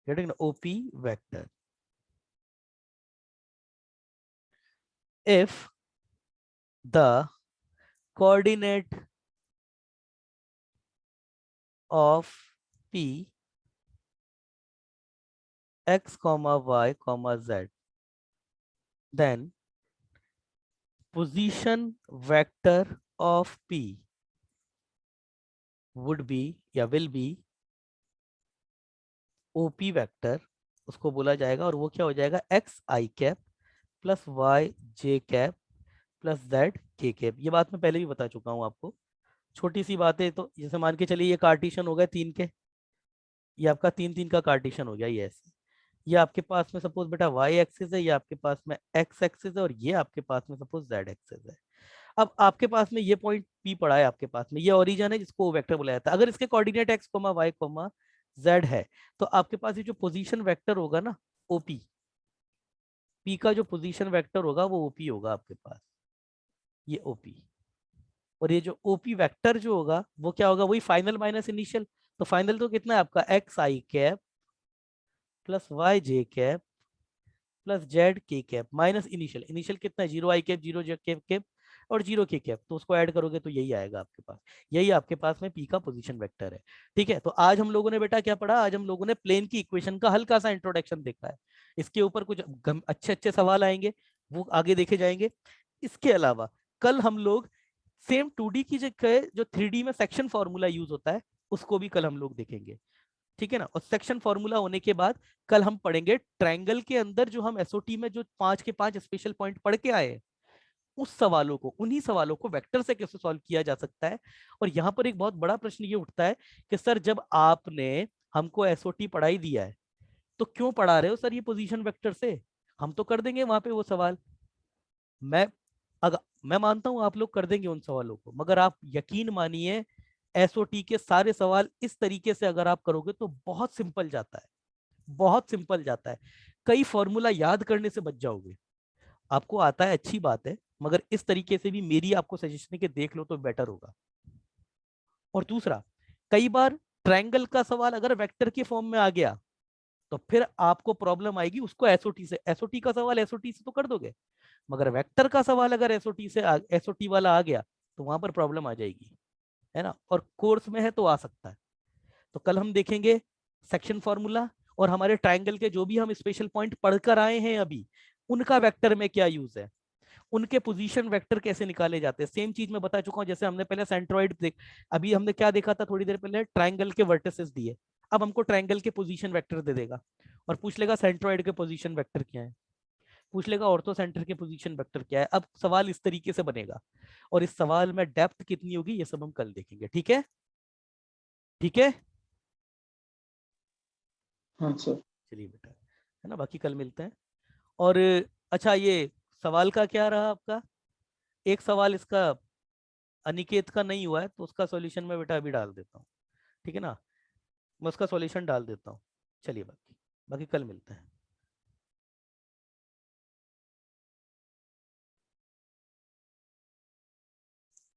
Getting the OP vector. If the coordinate of P x comma y comma z, then position vector of P would be या will be OP vector, उसको बोला जाएगा। और वो क्या हो जाएगा? X I cap plus Y J cap plus Z K cap. ये बात मैं पहले भी बता चुका हूँ आपको, छोटी सी बात है। तो जैसे मान के चलिए ये कार्टिशन हो गया तीन के, ये आपका तीन तीन का कार्टिशन हो गया। ये ऐसे, ये आपके पास में सपोज बेटा वाई एक्सिस है, ये आपके पास में एक्स एक्सिस है, और ये आपके पास में सपोज जेड एक्सिस है। अब आपके पास में ये पॉइंट पी पड़ा है, आपके पास में ये ओरिजिन है जिसको वेक्टर बोला जाता है। अगर इसके coordinate X comma Y comma Z है, तो आपके पास ये जो पोजीशन वेक्टर होगा ना, ओपी, पी का जो पोजीशन वेक्टर होगा वो ओपी होगा आपके पास, ये ओपी। और ये जो ओपी वेक्टर जो होगा वो क्या होगा? वही फाइनल माइनस इनिशियल। तो फाइनल तो कितना है आपका? X I cap plus Y J cap plus Z K cap minus initial. Initial कितना है? Zero I cap, zero Z cap cap और जीरो के कैप। तो उसको ऐड करोगे तो यही आएगा आपके पास। यही आपके पास में पी का पोजीशन वेक्टर है। ठीक है, तो आज हम लोगों ने बेटा क्या पढ़ा? आज हम लोगों ने प्लेन की इक्वेशन का हल्का सा इंट्रोडक्शन देखा है। इसके ऊपर कुछ अच्छे अच्छे सवाल आएंगे, वो आगे देखे जाएंगे। इसके अलावा कल हम लोग सेम 2D की जगह जो 3D में सेक्शन फॉर्मूला यूज होता है, उसको भी कल हम लोग देखेंगे। ठीक है ना। और सेक्शन फॉर्मूला होने के बाद कल हम पढ़ेंगे ट्रायंगल के अंदर जो हम एसओटी में जो 5 के 5 स्पेशल पॉइंट पढ़ के आए हैं, उस सवालों को, उन्हीं सवालों को वेक्टर से कैसे सॉल्व किया जा सकता है। और यहां पर एक बहुत बड़ा प्रश्न ये उठता है कि सर जब आपने हमको एसओटी पढ़ाई दिया है, तो क्यों पढ़ा रहे हो सर ये पोजीशन वेक्टर से? हम तो कर देंगे वहां पे वो सवाल। मैं अगर मैं मानता हूं आप लोग कर देंगे उन सवालों को, मगर आप यकीन मानिए एसओटी के सारे सवाल इस तरीके से अगर आप करोगे तो बहुत सिंपल जाता है, बहुत सिंपल जाता है। कई फॉर्मूला याद करने से बच जाओगे। आपको आता है अच्छी बात है, मगर इस तरीके से भी मेरी आपको सजेशन है कि देख लो तो बेटर होगा। और दूसरा, कई बार ट्रायंगल का सवाल अगर वेक्टर के फॉर्म में आ गया तो फिर आपको प्रॉब्लम आएगी उसको एसओटी से। एसओटी का सवाल एसओटी से तो कर दोगे, मगर वेक्टर का सवाल अगर एसओटी से एसओटी वाला आ गया तो वहां पर प्रॉब्लम आ जाएगी, है ना। और कोर्स में है तो आ सकता है। तो कल हम देखेंगे सेक्शन फॉर्मूला, और हमारे ट्रायंगल के जो भी हम स्पेशल पॉइंट पढ़कर आए हैं अभी, उनका वेक्टर में क्या यूज है, उनके पोजीशन वेक्टर कैसे निकाले जाते हैं। सेम चीज मैं बता चुका हूं। जैसे हमने पहले सेंट्रोइड देख, अभी हमने क्या देखा था थोड़ी देर पहले? ट्रायंगल के वर्टिसेस दिए। अब हमको ट्रायंगल के पोजीशन वेक्टर दे देगा और पूछ लेगा सेंट्रोइड के पोजीशन वेक्टर क्या है, पूछ लेगा ऑर्थो सेंटर के पोजीशन वेक्टर क्या है। अब सवाल इस तरीके से बनेगा, और इस सवाल में डेप्थ कितनी होगी ये सब हम कल देखेंगे। ठीक है, ठीक है। हाँ सर। चलिए बेटा, है ना, बाकी कल मिलते हैं। और अच्छा, ये सवाल का क्या रहा आपका? एक सवाल इसका अनिकेत का नहीं हुआ है, तो उसका सॉल्यूशन मैं बेटा अभी डाल देता हूँ, ठीक है ना, मैं उसका सॉल्यूशन डाल देता हूँ। चलिए बाकी बाकी कल मिलते हैं।